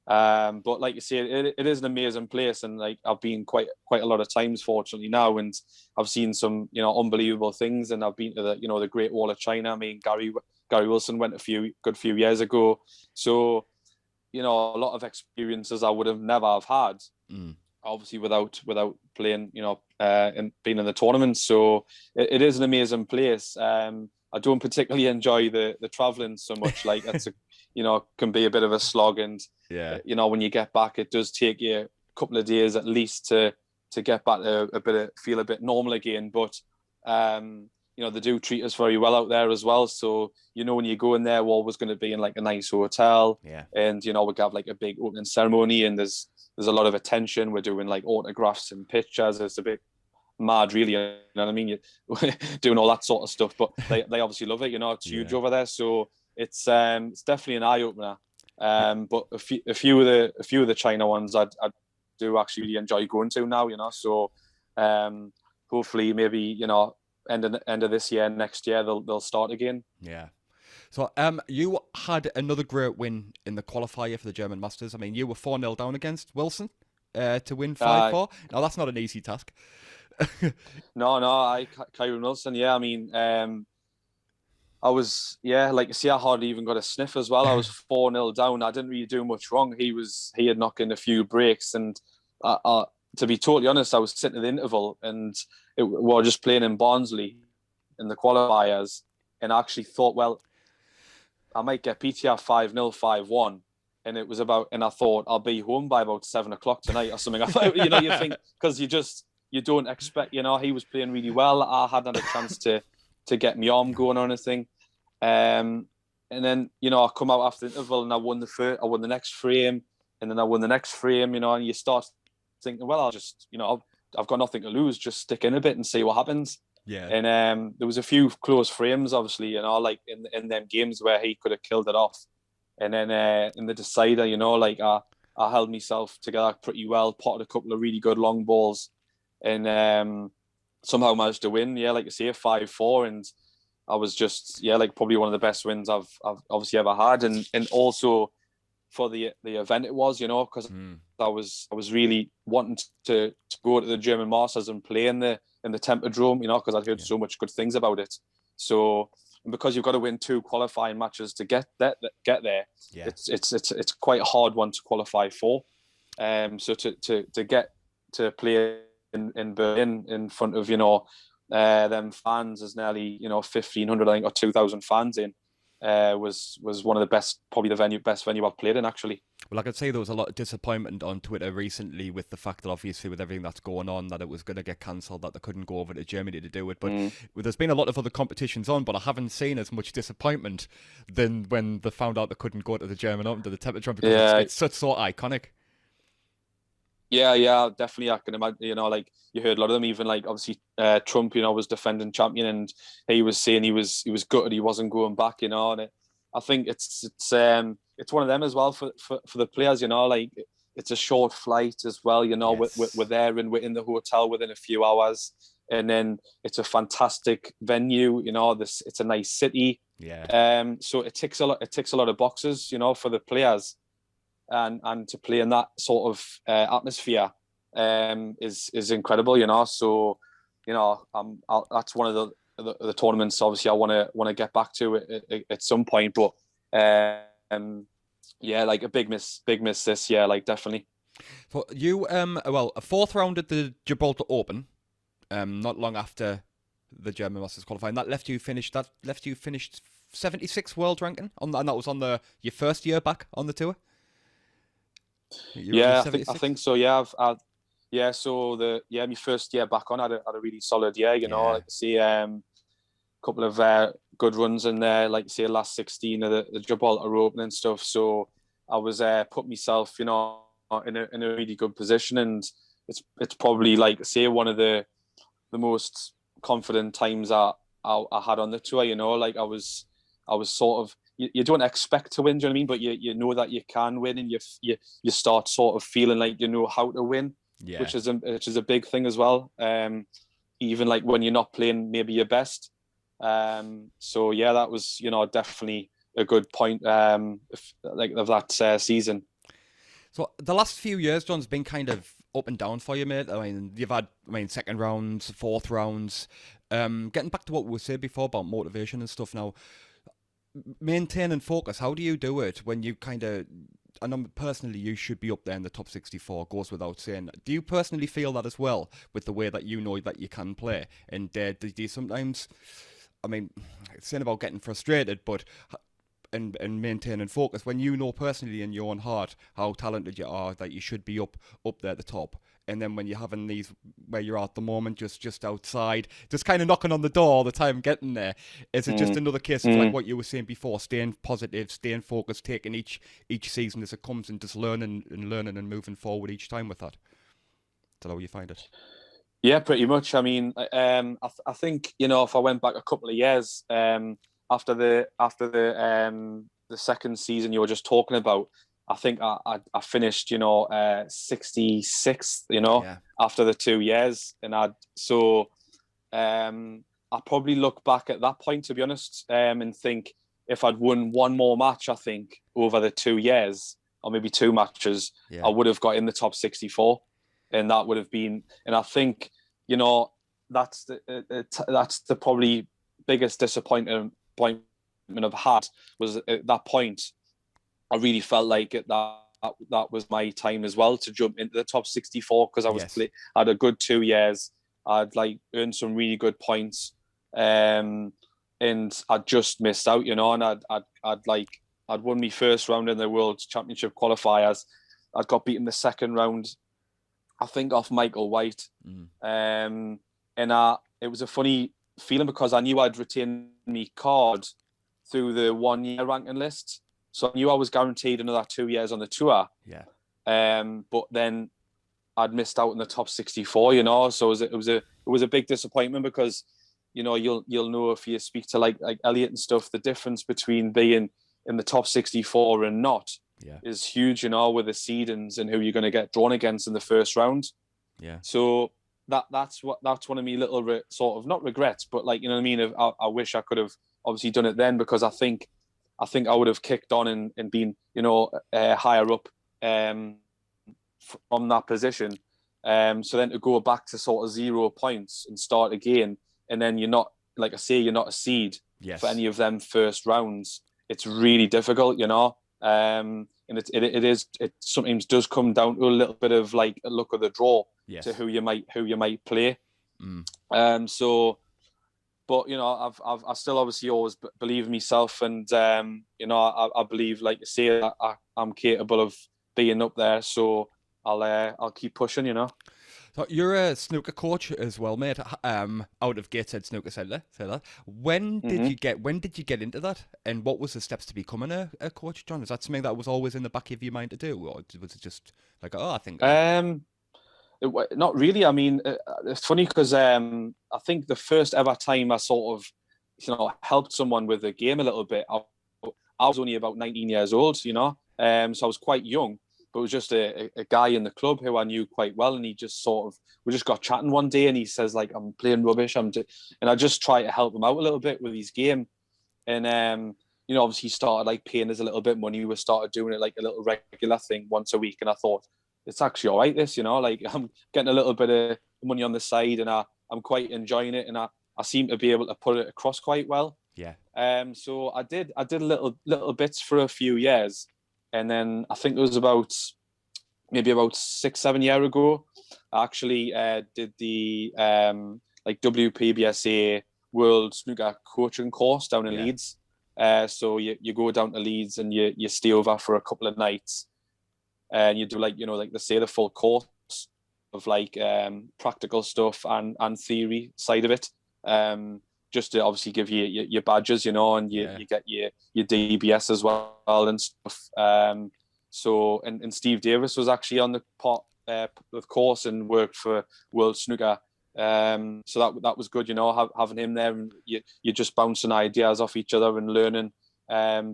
But like you say, it is an amazing place, and like, I've been quite a lot of times, fortunately, now, and I've seen some, you know, unbelievable things, and I've been to the Great Wall of China. I mean, Gary Wilson went a good few years ago, so, you know, a lot of experiences I would have never have had, obviously, without playing, you know, and being in the tournament. So it is an amazing place. I don't particularly enjoy the traveling so much. Like, that's you know, can be a bit of a slog, and you know, when you get back, it does take you a couple of days at least to get back to feel a bit normal again. But you know, they do treat us very well out there as well. So, you know, when you go in there, we're always going to be in like a nice hotel, and, you know, we have like a big opening ceremony, and there's a lot of attention. We're doing like autographs and pictures. It's a bit mad, really. You know what I mean? You're doing all that sort of stuff, but they obviously love it. You know, it's huge over there. So it's definitely an eye opener. But a few of the China ones, I do actually really enjoy going to now. You know, so hopefully, maybe, you know, end of this year, next year, they'll start again. Yeah. So you had another great win in the qualifier for the German Masters. I mean, you were 4-0 down against Wilson to win 5-4. Now, that's not an easy task. No, Kyron Wilson. Yeah, I mean, I was, like you see, I hardly even got a sniff as well. I was 4-0 down. I didn't really do much wrong. He had knocked in a few breaks, and to be totally honest, I was sitting at the interval, and we were just playing in Barnsley in the qualifiers, and I actually thought, well, I might get PTR 5-0, 5-1. And it was and I thought, I'll be home by about 7 o'clock tonight or something. You know, you think, because you don't expect, you know, he was playing really well. I hadn't had a chance to get my arm going or anything. And then, you know, I come out after the interval, and I won the next frame, and then I won the next frame, you know, and you start thinking, well, I'll just, you know, I've got nothing to lose, just stick in a bit and see what happens. Yeah. And there was a few close frames, obviously, you know, like in them games where he could have killed it off. And then in the decider, you know, like I held myself together pretty well, potted a couple of really good long balls, and somehow managed to win. Yeah, like you say, 5-4, and I was just, like, probably one of the best wins I've obviously ever had, and also for the event it was, you know, because I was really wanting to go to the German Masters and play in the Tempodrome, you know, because I'd heard so much good things about it. So and because you've got to win 2 qualifying matches to get there, Yeah. it's quite a hard one to qualify for. So to get to play in Berlin in front of them fans, there's nearly 1,500 I think or 2,000 fans in, was one of the best, probably the best venue I've played in actually. Well, I could say there was a lot of disappointment on Twitter recently with the fact that obviously with everything that's going on, that it was going to get cancelled, that they couldn't go over to Germany to do it. But there's been a lot of other competitions on, but I haven't seen as much disappointment than when they found out they couldn't go to the German Open, to the Temperature, because it's such so iconic. Yeah, definitely. I can imagine, like you heard a lot of them, even like obviously Trump, was defending champion, and he was saying he was gutted he wasn't going back, and I think it's one of them as well for the players, like it's a short flight as well, Yes. we're there and we're in the hotel within a few hours, and then it's a fantastic venue, it's a nice city. Yeah. So it ticks a lot of boxes, for the players. And to play in that sort of atmosphere is incredible, So that's one of the tournaments. Obviously, I want to get back to it at some point. But like a big miss this year, like definitely. So you a 4th round at the Gibraltar Open, not long after the German Masters qualifying. That left you finished 76th world ranking and that was on your first year back on the tour. I think so. Yeah, So my first year back on, I had a really solid year. Like I see a couple of good runs in there. Like you say, last 16 of the Gibraltar Open and stuff. So I was put myself, in a really good position, and it's probably like say one of the most confident times I had on the tour. Like I was sort of. You don't expect to win, do you know what I mean? But you know that you can win, and you start sort of feeling like you know how to win, which is a big thing as well. Even like when you're not playing maybe your best. So yeah, that was definitely a good point of that season. So the last few years, John's been kind of up and down for you, mate. I mean, you've had second rounds, 4th rounds. Getting back to what we were saying before about motivation and stuff now. Maintain and focus. How do you do it when you kind of? I know personally, you should be up there in the top 64. Goes without saying. Do you personally feel that as well with the way that you know that you can play? And do you sometimes? I mean, it's saying about getting frustrated, but and maintaining focus when you know personally in your own heart how talented you are, that you should be up there at the top. And then when you're having these where you're at the moment, just outside, just kind of knocking on the door all the time, getting there, is it just another case of like what you were saying before, staying positive, staying focused, taking each season as it comes, and just learning and moving forward each time with that? Is that how you find it? Yeah, pretty much. I mean, I think if I went back a couple of years after the second season you were just talking about, I think I finished, 66th, after the 2 years. And I probably look back at that point, to be honest, and think if I'd won one more match, I think, over the 2 years, or maybe 2 matches, I would have got in the top 64. And that would have been, and I think, that's the probably biggest disappointment I've had, was at that point. I really felt like that was my time as well to jump into the top 64, because I had a good 2 years. I'd earned some really good points, and I just missed out, and I'd won my first round in the World Championship qualifiers. I'd got beaten the second round, I think, off Michael White, and it was a funny feeling because I knew I'd retained my card through the 1 year ranking list. So I knew I was guaranteed another 2 years on the tour. Yeah. But then I'd missed out in the top 64, So it was a big disappointment, because, you'll know if you speak to like Elliot and stuff, the difference between being in the top 64 and not is huge, with the seedings and who you're going to get drawn against in the first round. Yeah. So that's one of me little sort of, not regrets, but you know what I mean? I wish I could have obviously done it then, because I think I would have kicked on and been, higher up from that position. So then to go back to sort of 0 points and start again, and then you're not, like I say, you're not a seed. for any of them first rounds, it's really difficult, you know. And it sometimes does come down to a little bit of like a luck of the draw to who you might play. So, but you know, I still obviously always believe in myself, and you know, I believe, like you say, I'm capable of being up there. So I'll keep pushing, you know. So you're a snooker coach as well, mate. Out of Gateshead Snooker Centre. Say that. When did you get into that? And what was the steps to becoming a coach, John? Is that something that was always in the back of your mind to do, or was it just like, oh, I think? Not really. I mean, it's funny because I think the first ever time I sort of, you know, helped someone with the game a little bit, I was only about 19 years old, you know, so I was quite young. But it was just a guy in the club who I knew quite well, and he just we just got chatting one day, and he says like, "I'm playing rubbish," and I just try to help him out a little bit with his game, and you know, obviously he started like paying us a little bit of money. We started doing it like a little regular thing once a week, and I thought, it's actually all right, this, you know, like I'm getting a little bit of money on the side, and I'm quite enjoying it, and I seem to be able to put it across quite well. Yeah. So I did little bits for a few years. And then I think it was maybe about 6-7 years ago, I actually did the like WPBSA World Snooker Coaching course down in Leeds. So you go down to Leeds and you stay over for a couple of nights, and you do, like, you know, like they say, the full course of like practical stuff and theory side of it. Just to obviously give you your badges, you know, and you get your DBS as well and stuff. So Steve Davis was actually on the course and worked for World Snooker. So that was good, you know, having him there, and you're just bouncing ideas off each other and learning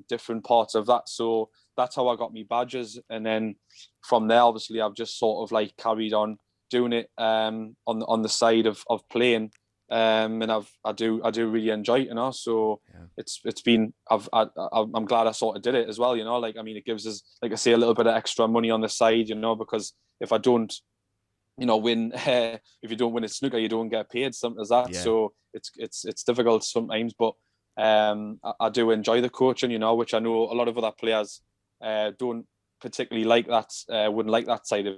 different parts of that. So that's how I got me badges, and then from there, obviously, I've just sort of like carried on doing it on the side of playing. And I do really enjoy it, you know. So it's been, I'm glad I sort of did it as well, you know. Like, I mean, it gives us, like I say, a little bit of extra money on the side, you know, because if I don't, you know, win, if you don't win at snooker, you don't get paid, something as that. So it's difficult sometimes, but I do enjoy the coaching, you know, which I know a lot of other players don't particularly like that, wouldn't like that side of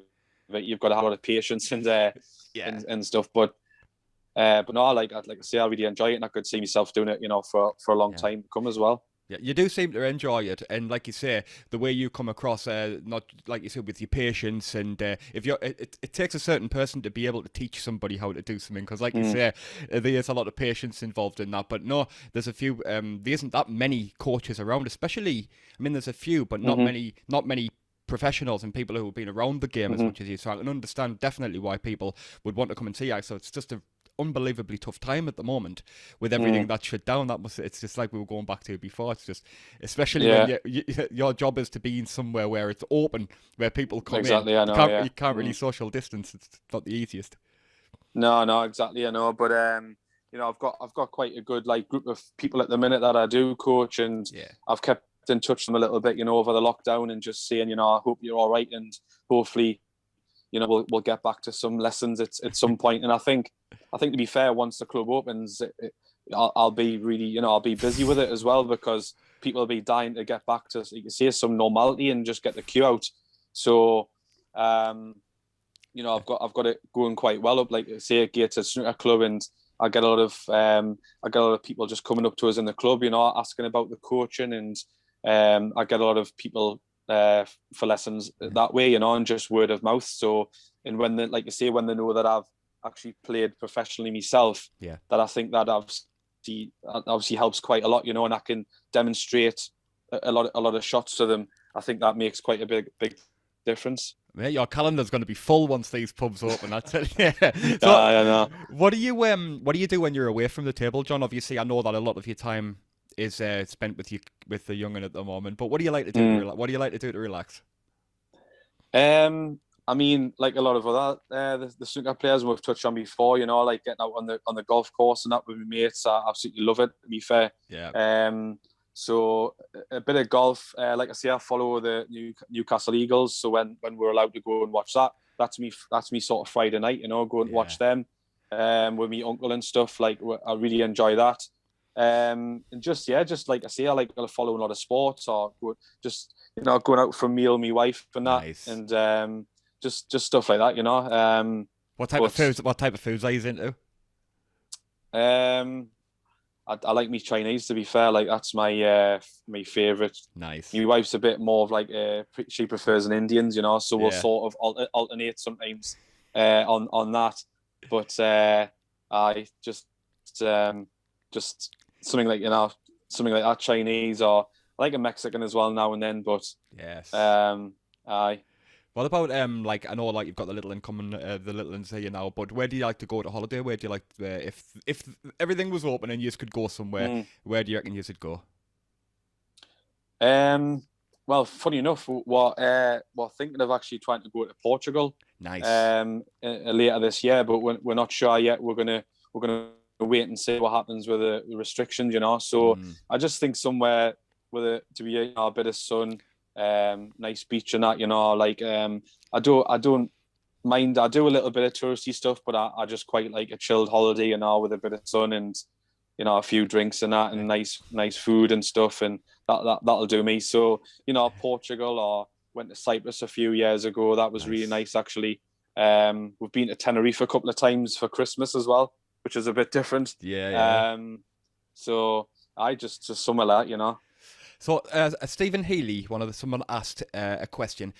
it. You've got to have a lot of patience and stuff, but no, like I say, I really enjoy it, and I could see myself doing it, you know, for a long time to come as well. Yeah, you do seem to enjoy it, and like you say, the way you come across, not like you said, with your patience, and if you're, it takes a certain person to be able to teach somebody how to do something, because like you say, there is a lot of patience involved in that. But no, there's a few. There isn't that many coaches around, especially. I mean, there's a few, but not many. Not many professionals and people who have been around the game as much as you. So I can understand definitely why people would want to come and see you. So it's just a unbelievably tough time at the moment with everything that's shut down. It's just like we were going back to before. It's just, especially when your job is to be in somewhere where it's open, where people come in. I know, you can't really social distance. It's not the easiest. No, exactly, I know. But you know, I've got quite a good like group of people at the minute that I do coach, and I've kept in touch with them a little bit, you know, over the lockdown, and just saying, you know, I hope you're all right, and hopefully, you know, we'll get back to some lessons at some point. And I think to be fair, once the club opens, I'll be really, you know, I'll be busy with it as well, because people will be dying to get back to, you can say, some normality and just get the queue out. So, you know, I've got it going quite well up, like say at Gateshead Snooker Club, and I get a lot of people just coming up to us in the club, you know, asking about the coaching, and I get a lot of people for lessons that way, you know, and just word of mouth. So, and when they, like you say, when they know that I've actually played professionally myself, that I think that obviously helps quite a lot, you know, and I can demonstrate a lot of shots to them. I think that makes quite a big difference. Yeah, your calendar's going to be full once these pubs open. That's it. So, I know. What do you do when you're away from the table, John? Obviously, I know that a lot of your time is spent with the young'un at the moment. But what do you like to do? What do you like to do to relax? I mean, like a lot of other the snooker players we've touched on before, you know, like getting out on the golf course and that with my mates. I absolutely love it, to be fair. Yeah. So a bit of golf. Like I say, I follow the Newcastle Eagles. So when we're allowed to go and watch that, that's me sort of Friday night, you know, go and watch them with me uncle and stuff. Like, I really enjoy that. And just like I say, I like follow a lot of sports or just going out for a meal with my wife and that, Nice. and just stuff like that, What type of foods? What type of foods are you into? I like me Chinese, to be fair. Like that's my favorite. Nice. My wife's a bit more of like she prefers an Indians, so we'll sort of alternate sometimes on that. But I just something like something like that Chinese, or I like a Mexican as well now and then. But yes, aye. What about like I know like you've got the little in common, the little ones here now, but where do you like to go to holiday? Where do you like if everything was open and you could go somewhere, where do you reckon you should go? Well, funny enough, we're thinking of actually trying to go to Portugal. Nice. Later this year, but we're not sure yet. We're gonna wait and see what happens with the restrictions, So I just think somewhere to be a bit of sun. Nice beach and that, like I don't mind. I do a little bit of touristy stuff, but I just quite like a chilled holiday, with a bit of sun and a few drinks and that, and nice food and stuff, and that'll do me. So Portugal, or went to Cyprus a few years ago. That was really nice actually. We've been to Tenerife a couple of times for Christmas as well, which is a bit different. So I just somewhere like that, So, Stephen Healy, someone asked a question.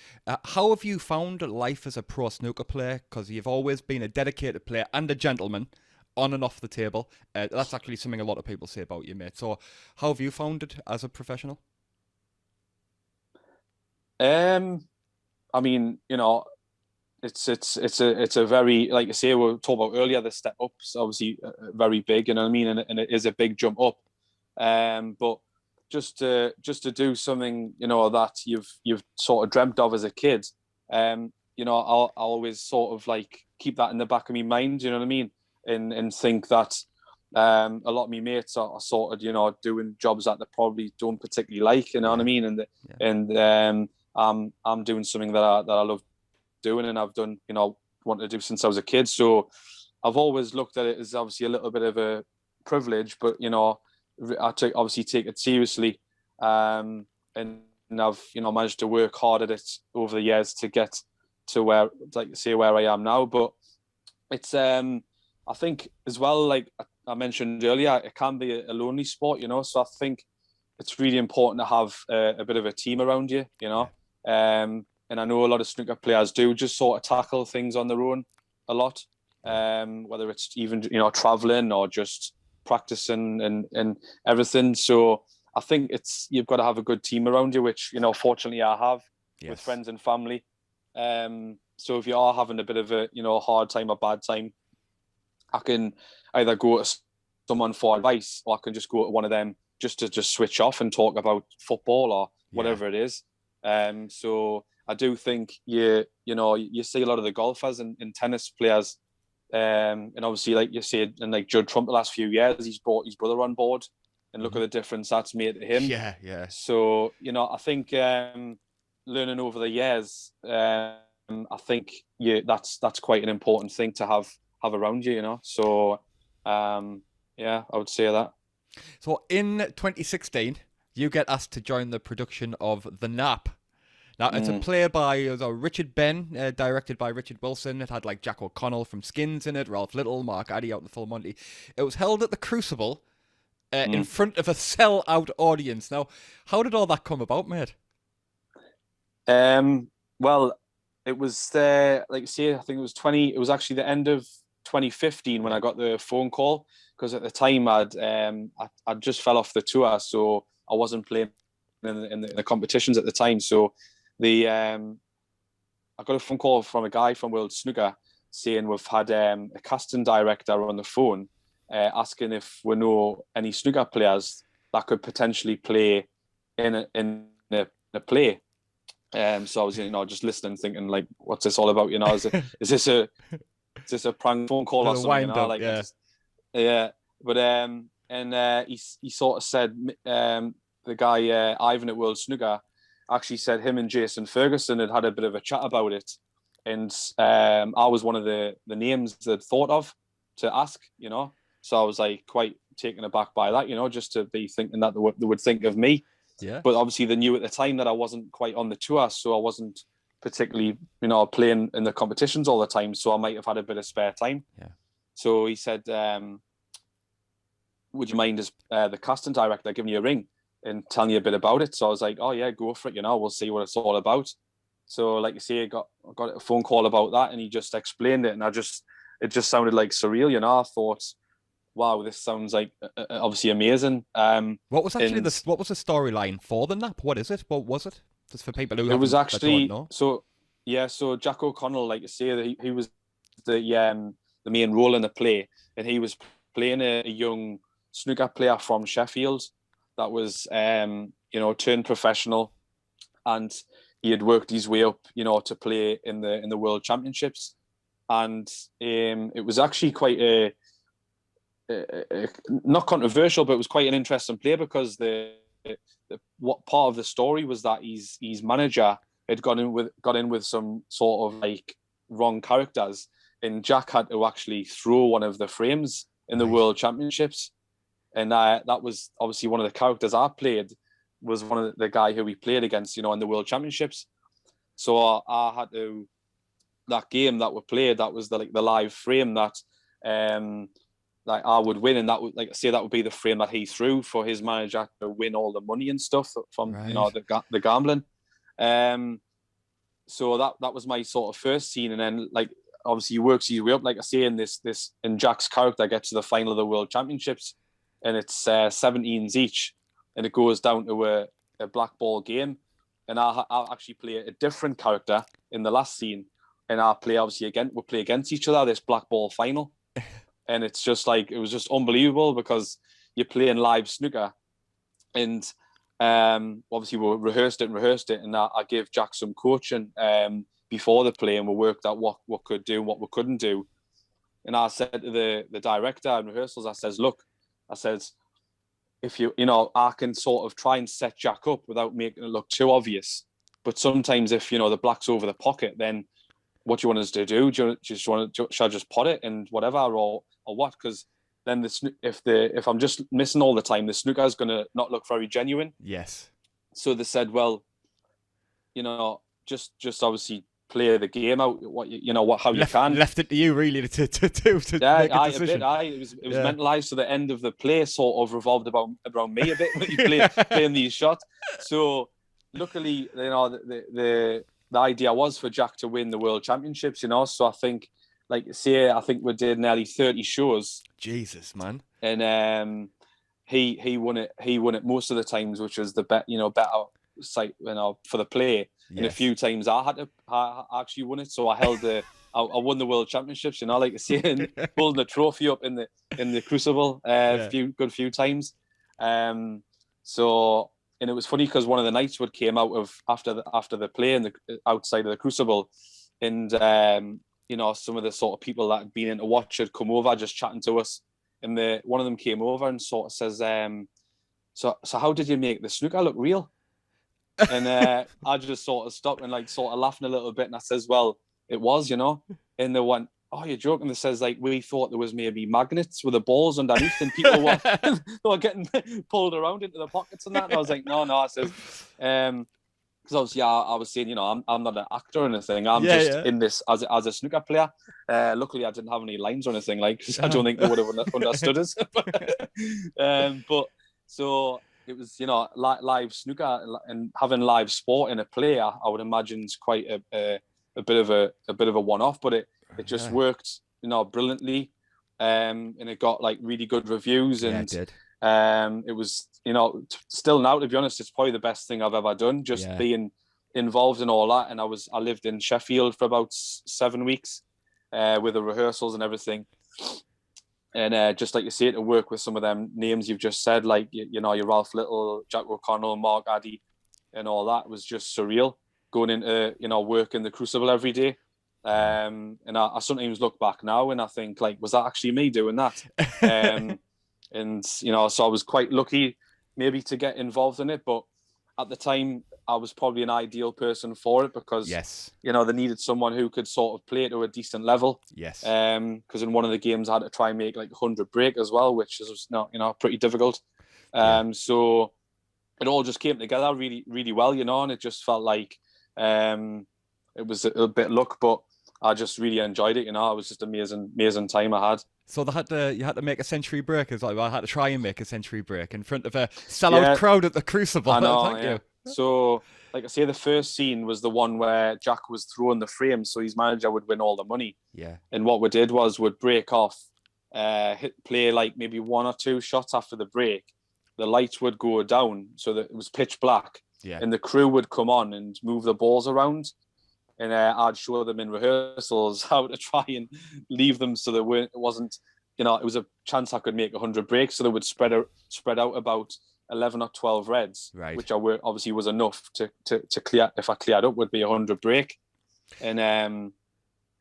How have you found life as a pro snooker player? Because you've always been a dedicated player and a gentleman, on and off the table. That's actually something a lot of people say about you, mate. So, how have you found it as a professional? I mean, it's a very, like I say, we were talking about earlier, the step up's obviously very big, you know what I mean, and it is a big jump up. But just to do something that you've sort of dreamt of as a kid, I'll always sort of like keep that in the back of my mind, you know what I mean, and think that a lot of my mates are sort of doing jobs that they probably don't particularly like, you know what I mean, and I'm doing something that I love doing, and I've done wanted to do since I was a kid. So I've always looked at it as obviously a little bit of a privilege, but I obviously take it seriously, and I've managed to work hard at it over the years to get to where I am now. But it's I think as well, like I mentioned earlier, it can be a lonely sport, so I think it's really important to have a bit of a team around you, and I know a lot of snooker players do just sort of tackle things on their own a lot, whether it's even traveling or just practicing and everything. So I think you've got to have a good team around you, which fortunately I have with friends and family. So if you are having a bit of a hard time or bad time, I can either go to someone for advice, or I can just go to one of them just to switch off and talk about football or whatever it is. So I do think you see a lot of the golfers and tennis players. And obviously, like you said, and like Judd Trump the last few years, he's brought his brother on board, and look at the difference that's made to him. Yeah. So I think learning over the years, I think that's quite an important thing to have around you. So I would say that. So in 2016, you get asked to join the production of The Nap. Now, it's a play by Richard Ben, directed by Richard Wilson. It had like Jack O'Connell from Skins in it, Ralph Little, Mark Addy out in the Full Monty. It was held at the Crucible in front of a sell-out audience. Now, how did all that come about, mate? Well, it was like I say, I think it was actually the end of 2015 when I got the phone call, because at the time I'd just fell off the tour, so I wasn't playing in the competitions at the time. So I got a phone call from a guy from World Snooker saying we've had a casting director on the phone asking if we know any snooker players that could potentially play in a play. So I was just listening, thinking like, what's this all about? Is this a prank phone call or something? But he sort of said the guy Ivan at World Snooker actually said him and Jason Ferguson had a bit of a chat about it, and I was one of the names they'd thought of to ask, So I was like quite taken aback by that, just to be thinking that they would think of me. Yeah. But obviously they knew at the time that I wasn't quite on the tour, so I wasn't particularly, playing in the competitions all the time. So I might have had a bit of spare time. Yeah. So he said, would you mind as the casting director giving you a ring and telling you a bit about it? So I was like, oh yeah, go for it. We'll see what it's all about. So like you say, I got a phone call about that, and he just explained it, and it just sounded like surreal. I thought, wow, this sounds like obviously amazing. What was actually what was the storyline for the nap? What is it? What was it? Just for people who that don't know. So Jack O'Connell, like you say, he was the main role in the play, and he was playing a young snooker player from Sheffield that was turned professional, and he had worked his way up, to play in the World Championships, and it was actually quite a not controversial, but it was quite an interesting play, because what part of the story was that his manager had got in with some sort of like wrong characters, and Jack had to actually throw one of the frames in the World Championships, and that was obviously one of the characters I played was one of the guy who we played against, in the World Championships. So I had to, that game that we played, that was the live frame that I would win, and that would, like I say, that would be the frame that he threw for his manager to win all the money and stuff from the gambling. So that was my sort of first scene, and then like obviously he works his way up, like I say, in this in Jack's character gets to the final of the World Championships, and it's 17s each, and it goes down to a black ball game, and I'll actually play a different character in the last scene, and we'll play against each other this black ball final. And it's just like, it was just unbelievable, because you're playing live snooker, and obviously we rehearsed it, and I gave Jack some coaching before the play, and we worked out what we could do, what we couldn't do. And I said to the director in rehearsals, I says, if I can sort of try and set Jack up without making it look too obvious, but sometimes if the black's over the pocket, then what do you want us to do? Shall I just pot it and whatever, or what? Because then if I'm just missing all the time, the snooker's going to not look very genuine. Yes. So they said, well, just obviously play the game out. How you can. Left it to you really to make a decision. It was mentalised. So the end of the play sort of revolved around me a bit when you playing these shots. So luckily, the idea was for Jack to win the World Championships, So I think, I think we did nearly 30 shows. Jesus, man. And he won it. He won it most of the times, which was the better site, for the play. Yes. And a few times I actually won it, so I held I won the World Championships. Like I say, and holding the trophy up in the Crucible a few times. So. And it was funny because one of the nights came out of after the play in outside of the Crucible, and some of the sort of people that had been in to watch had come over just chatting to us, and one of them came over and sort of says, so how did you make the snooker look real? And I just sort of stopped and sort of laughing a little bit, and I says, well, it was, and they went, oh, you're joking. They says, we thought there was maybe magnets with the balls underneath, and people were getting pulled around into the pockets and that. And I was like, no. I says, because obviously I was saying, I'm not an actor or anything. I'm in this as a snooker player. Luckily, I didn't have any lines or anything, because I don't think they would have understood us. But so it was, live snooker and having live sport in a play. I would imagine is quite a bit of a one-off, but it just worked, brilliantly, and it got really good reviews, and it did. It was, still now, to be honest, it's probably the best thing I've ever done, just being involved in all that. And I lived in Sheffield for about 7 weeks, with the rehearsals and everything, and just like you say, to work with some of them names you've just said, your Ralph Little, Jack O'Connell, Mark Addy, and all that was just surreal. Going into work in the Crucible every day. And I sometimes look back now and I think, was that actually me doing that? And so I was quite lucky maybe to get involved in it, but at the time I was probably an ideal person for it because, they needed someone who could sort of play to a decent level. Yes. Because in one of the games I had to try and make like 100 break as well, which is not, pretty difficult. So it all just came together really, really well, and it just felt like it was a bit luck, but I just really enjoyed it. It was just amazing time I had. So you had to make a century break as well. I had to try and make a century break in front of a sellout crowd at the Crucible. I know, Thank you. So, like I say, the first scene was the one where Jack was throwing the frame, so his manager would win all the money. Yeah. And what we did was we'd break off, play like maybe 1 or 2 shots after the break. The lights would go down so that it was pitch black. Yeah. And the crew would come on and move the balls around. And I'd show them in rehearsals how to try and leave them so that it wasn't, it was a chance I could make 100 breaks. So they would spread out about 11 or 12 reds, right, which obviously was enough to clear. If I cleared up, would be 100 break. And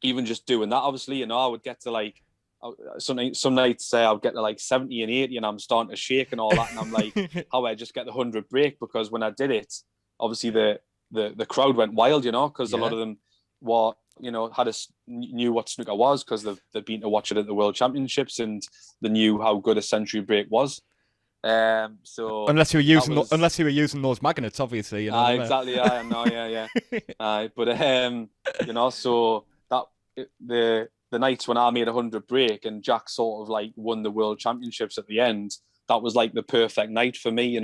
even just doing that, obviously, I would get to like, some nights I would get to like 70 and 80 and I'm starting to shake and all that. And I'm like, how I just get the 100 break? Because when I did it, obviously the crowd went wild, because a lot of them were, knew what snooker was because they'd been to watch it at the World Championships and they knew how good a century break was. So unless you were using those magnets, obviously, exactly. I know, yeah. But so that the nights when I made 100 break and Jack sort of like won the World Championships at the end, that was like the perfect night for me,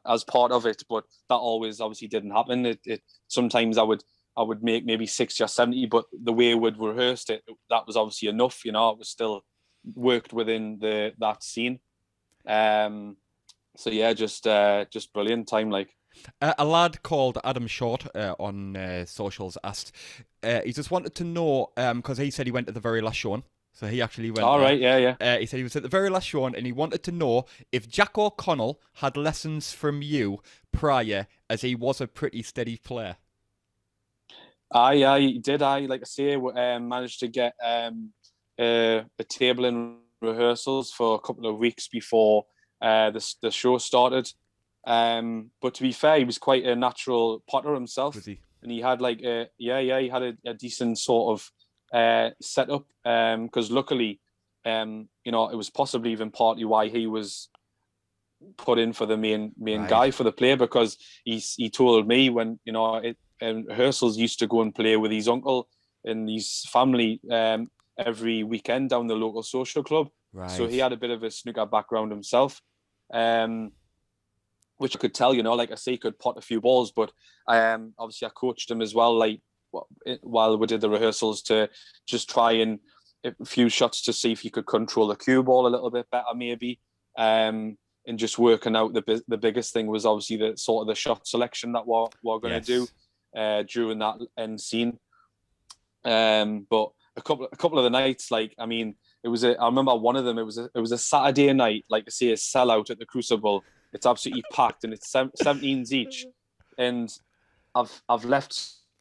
as part of it. But that always obviously didn't happen. It sometimes I would make maybe 60 or 70, but the way we'd rehearsed it, that was obviously enough. It was still worked within that scene. So yeah, just brilliant time. Like a lad called Adam Short on socials asked, he just wanted to know because he said he went to the very last show. So he actually went. All right, yeah. He said he was at the very last show, and he wanted to know if Jack O'Connell had lessons from you prior, as he was a pretty steady player. I did. Like I say, managed to get a table in rehearsals for a couple of weeks before the show started. But to be fair, he was quite a natural potter himself. Was he? And he had like he had a decent sort of setup. Because luckily, it was possibly even partly why he was put in for the main right. guy for the play, because he told me when rehearsals used to go and play with his uncle and his family every weekend down the local social club. Right. So he had a bit of a snooker background himself, which I could tell, like I say, he could pot a few balls, but obviously I coached him as well, like while we did the rehearsals, to just try and a few shots to see if he could control the cue ball a little bit better, maybe. And just working out the biggest thing was obviously the sort of the shot selection that we're going to do during that end scene. But a couple of the nights, like, I mean, I remember one of them, it was a Saturday night, like I say, a sellout at the Crucible. It's absolutely packed and it's 17s each. And I've left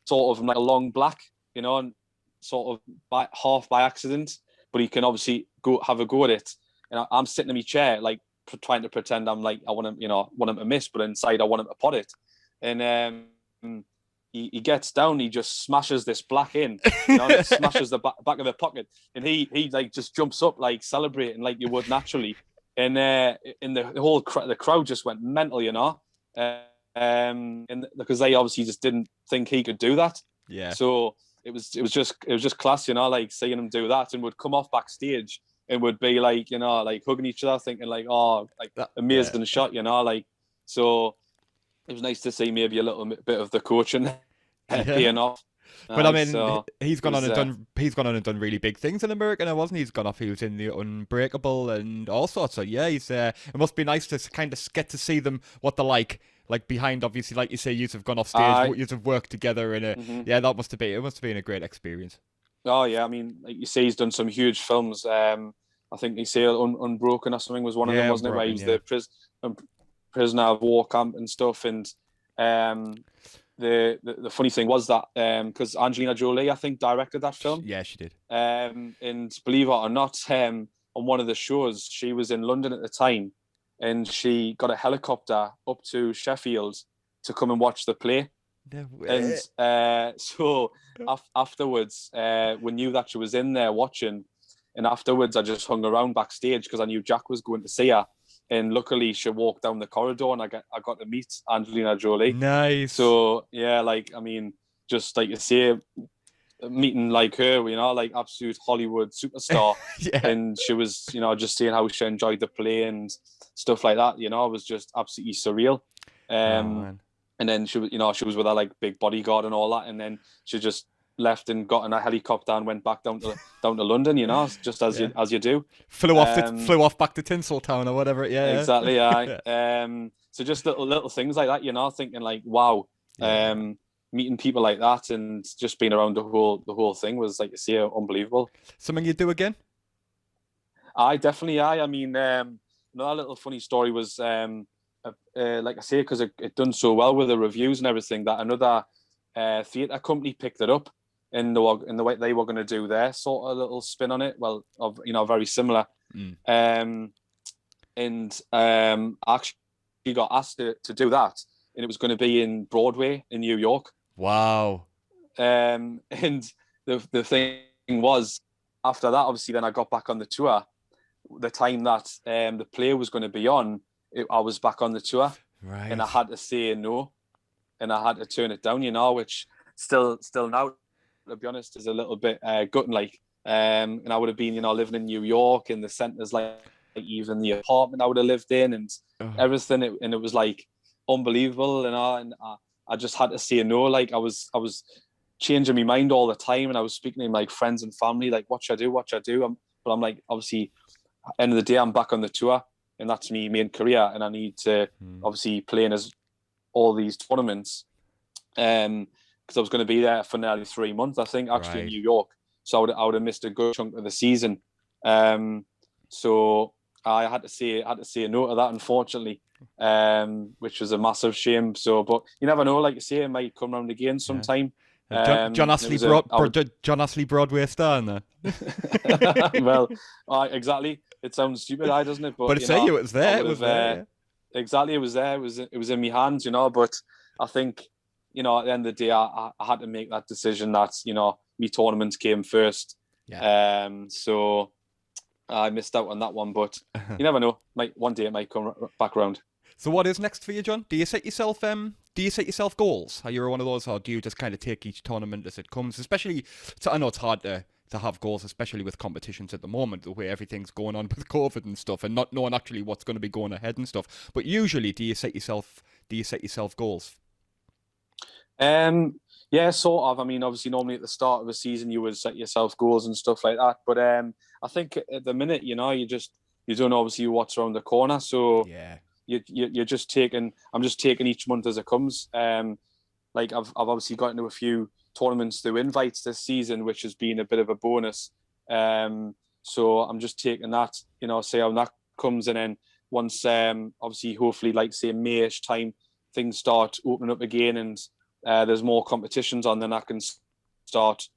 sort of like a long black, and sort of half by accident, but he can obviously have a go at it. And I'm sitting in my chair, like trying to pretend I'm like, I want him to miss, but inside I want him to pot it. And he gets down, he just smashes this black in, it smashes the back of the pocket, and he like just jumps up, like celebrating like you would naturally. And the whole the crowd just went mental, and because they obviously just didn't think he could do that. Yeah. So it was just class, like seeing him do that, and would come off backstage and would be like, like hugging each other, thinking like, oh, like that, amazing shot, like. So it was nice to see maybe a little bit of the coaching paying off. But I mean, he's gone on and done really big things in America now, wasn't he? He's gone off. He was in the Unbreakable and all sorts. So yeah, he's. It must be nice to kind of get to see them, what they're like behind. Obviously, like you say, you have gone off stage, you have worked together, and yeah, that must have been. It must have been a great experience. Oh yeah, I mean, like you say, he's done some huge films. I think they say Unbroken or something was one of them, wasn't it? Where he was the prisoner of war camp and stuff, and the funny thing was that because Angelina Jolie, I think, directed that film. Yeah, she did. And believe it or not, on one of the shows, she was in London at the time, and she got a helicopter up to Sheffield to come and watch the play. No way. And so afterwards, we knew that she was in there watching. And afterwards, I just hung around backstage because I knew Jack was going to see her. And luckily, she walked down the corridor, and I got to meet Angelina Jolie. Nice. So yeah, like, I mean, just like you say, meeting like her, you know, like absolute Hollywood superstar. Yeah. And she was, you know, just seeing how she enjoyed the play and stuff like that, you know, it was just absolutely surreal. And then she was, you know, she was with her like big bodyguard and all that, and then she just left and got in a helicopter and went back down to London, you know, just as you do. Flew off back to Tinseltown or whatever. Yeah, exactly. Yeah. So just little things like that, you know, thinking like, wow, meeting people like that and just being around the whole thing was, like you say, unbelievable. Something you'd do again? I mean, another little funny story was, like I say, because it done so well with the reviews and everything, that another theatre company picked it up in the way they were going to do their sort of little spin on it. Well, you know, very similar. And I actually got asked to do that, and it was going to be in Broadway in New York. Wow. And the thing was, after that, obviously, then I got back on the tour. The time that the play was going to be on, I was back on the tour, right, and I had to say no, and I had to turn it down, you know, which still now, to be honest, is a little bit gutting, like, and I would have been, you know, living in New York, in the centres, like even the apartment I would have lived in, and everything, and it was like unbelievable, and I just had to say no. Like, I was changing my mind all the time, and I was speaking to like friends and family, like, what should I do? But I'm like, obviously, end of the day, I'm back on the tour, and that's me main career, and I need to obviously play in all these tournaments, because I was going to be there for nearly 3 months, I think, actually, in New York. So I would have missed a good chunk of the season. So I had to say no to that, unfortunately, which was a massive shame. So, but you never know, like you say, it might come around again sometime. John Astley Broadway star in there. Well, exactly. It sounds stupid, doesn't it? But it's there. It was there. Exactly, it was there. It was in my hands, you know. But I think, you know, at the end of the day, I had to make that decision that, you know, me tournaments came first. Yeah. So I missed out on that one, but you never know. One day it might come back around. So what is next for you, John? Do you set yourself goals? Are you one of those, or do you just kind of take each tournament as it comes? Especially, I know it's hard to have goals, especially with competitions at the moment, the way everything's going on with COVID and stuff, and not knowing actually what's going to be going ahead and stuff. But usually, do you set yourself goals? Yeah, sort of. I mean, obviously, normally at the start of a season, you would set yourself goals and stuff like that. But I think at the minute, you know, you don't obviously what's around the corner. So yeah, you're just taking. I'm just taking each month as it comes. Like I've obviously got into a few tournaments through invites this season, which has been a bit of a bonus. So I'm just taking that, you know, see how that comes, and then once obviously, hopefully, like say May-ish time, things start opening up again, and there's more competitions on, then I can start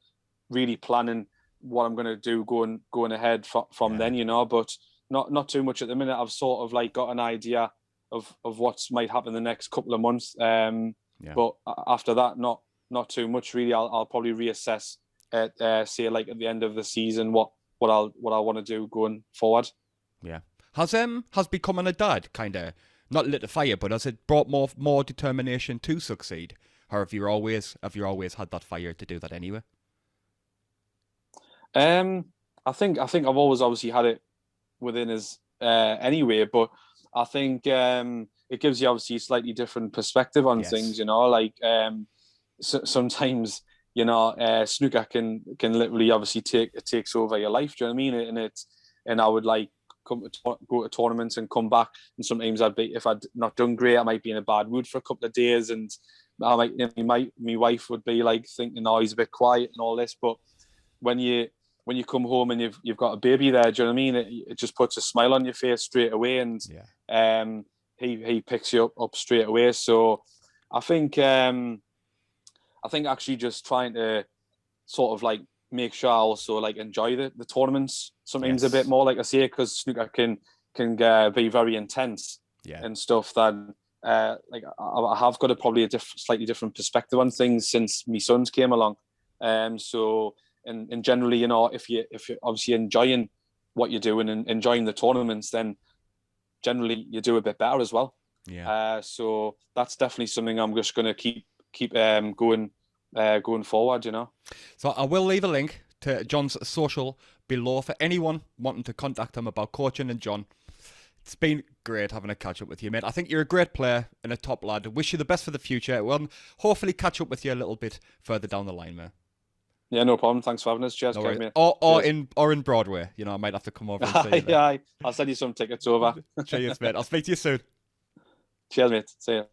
really planning what I'm going to do going ahead from then, you know. But not too much at the minute. I've sort of like got an idea of what might happen the next couple of months. But after that, not too much really. I'll probably reassess at say like at the end of the season what I want to do going forward. Yeah. Has becoming a dad kind of not lit a fire, but has it brought more determination to succeed? Or have you always had that fire to do that anyway? I think I've always obviously had it within us anyway, but I think it gives you obviously a slightly different perspective on things, you know, like sometimes, you know, snooker can literally obviously takes over your life, do you know what I mean? And I would like go to tournaments and come back, and sometimes if I'd not done great, I might be in a bad mood for a couple of days, and my wife would be like thinking, oh, he's a bit quiet and all this, but when you come home and you've got a baby there, do you know what I mean? It just puts a smile on your face straight away, and he picks you up straight away. So I think actually just trying to sort of like make sure I also like enjoy the tournaments sometimes a bit more, like I say, because snooker can be very intense and stuff that like I have got probably a slightly different perspective on things since my sons came along. So and generally, you know, if you're obviously enjoying what you're doing and enjoying the tournaments, then generally you do a bit better as well. Yeah. So that's definitely something I'm just going to keep going forward, you know. So I will leave a link to John's social below for anyone wanting to contact him about coaching. And John, it's been great having a catch up with you, mate. I think you're a great player and a top lad. Wish you the best for the future. We'll hopefully catch up with you a little bit further down the line, mate. Yeah, no problem. Thanks for having us. Cheers, no mate. Or in Broadway. You know, I might have to come over and see you there. Yeah, I'll send you some tickets over. Cheers, mate. I'll speak to you soon. Cheers, mate. See you.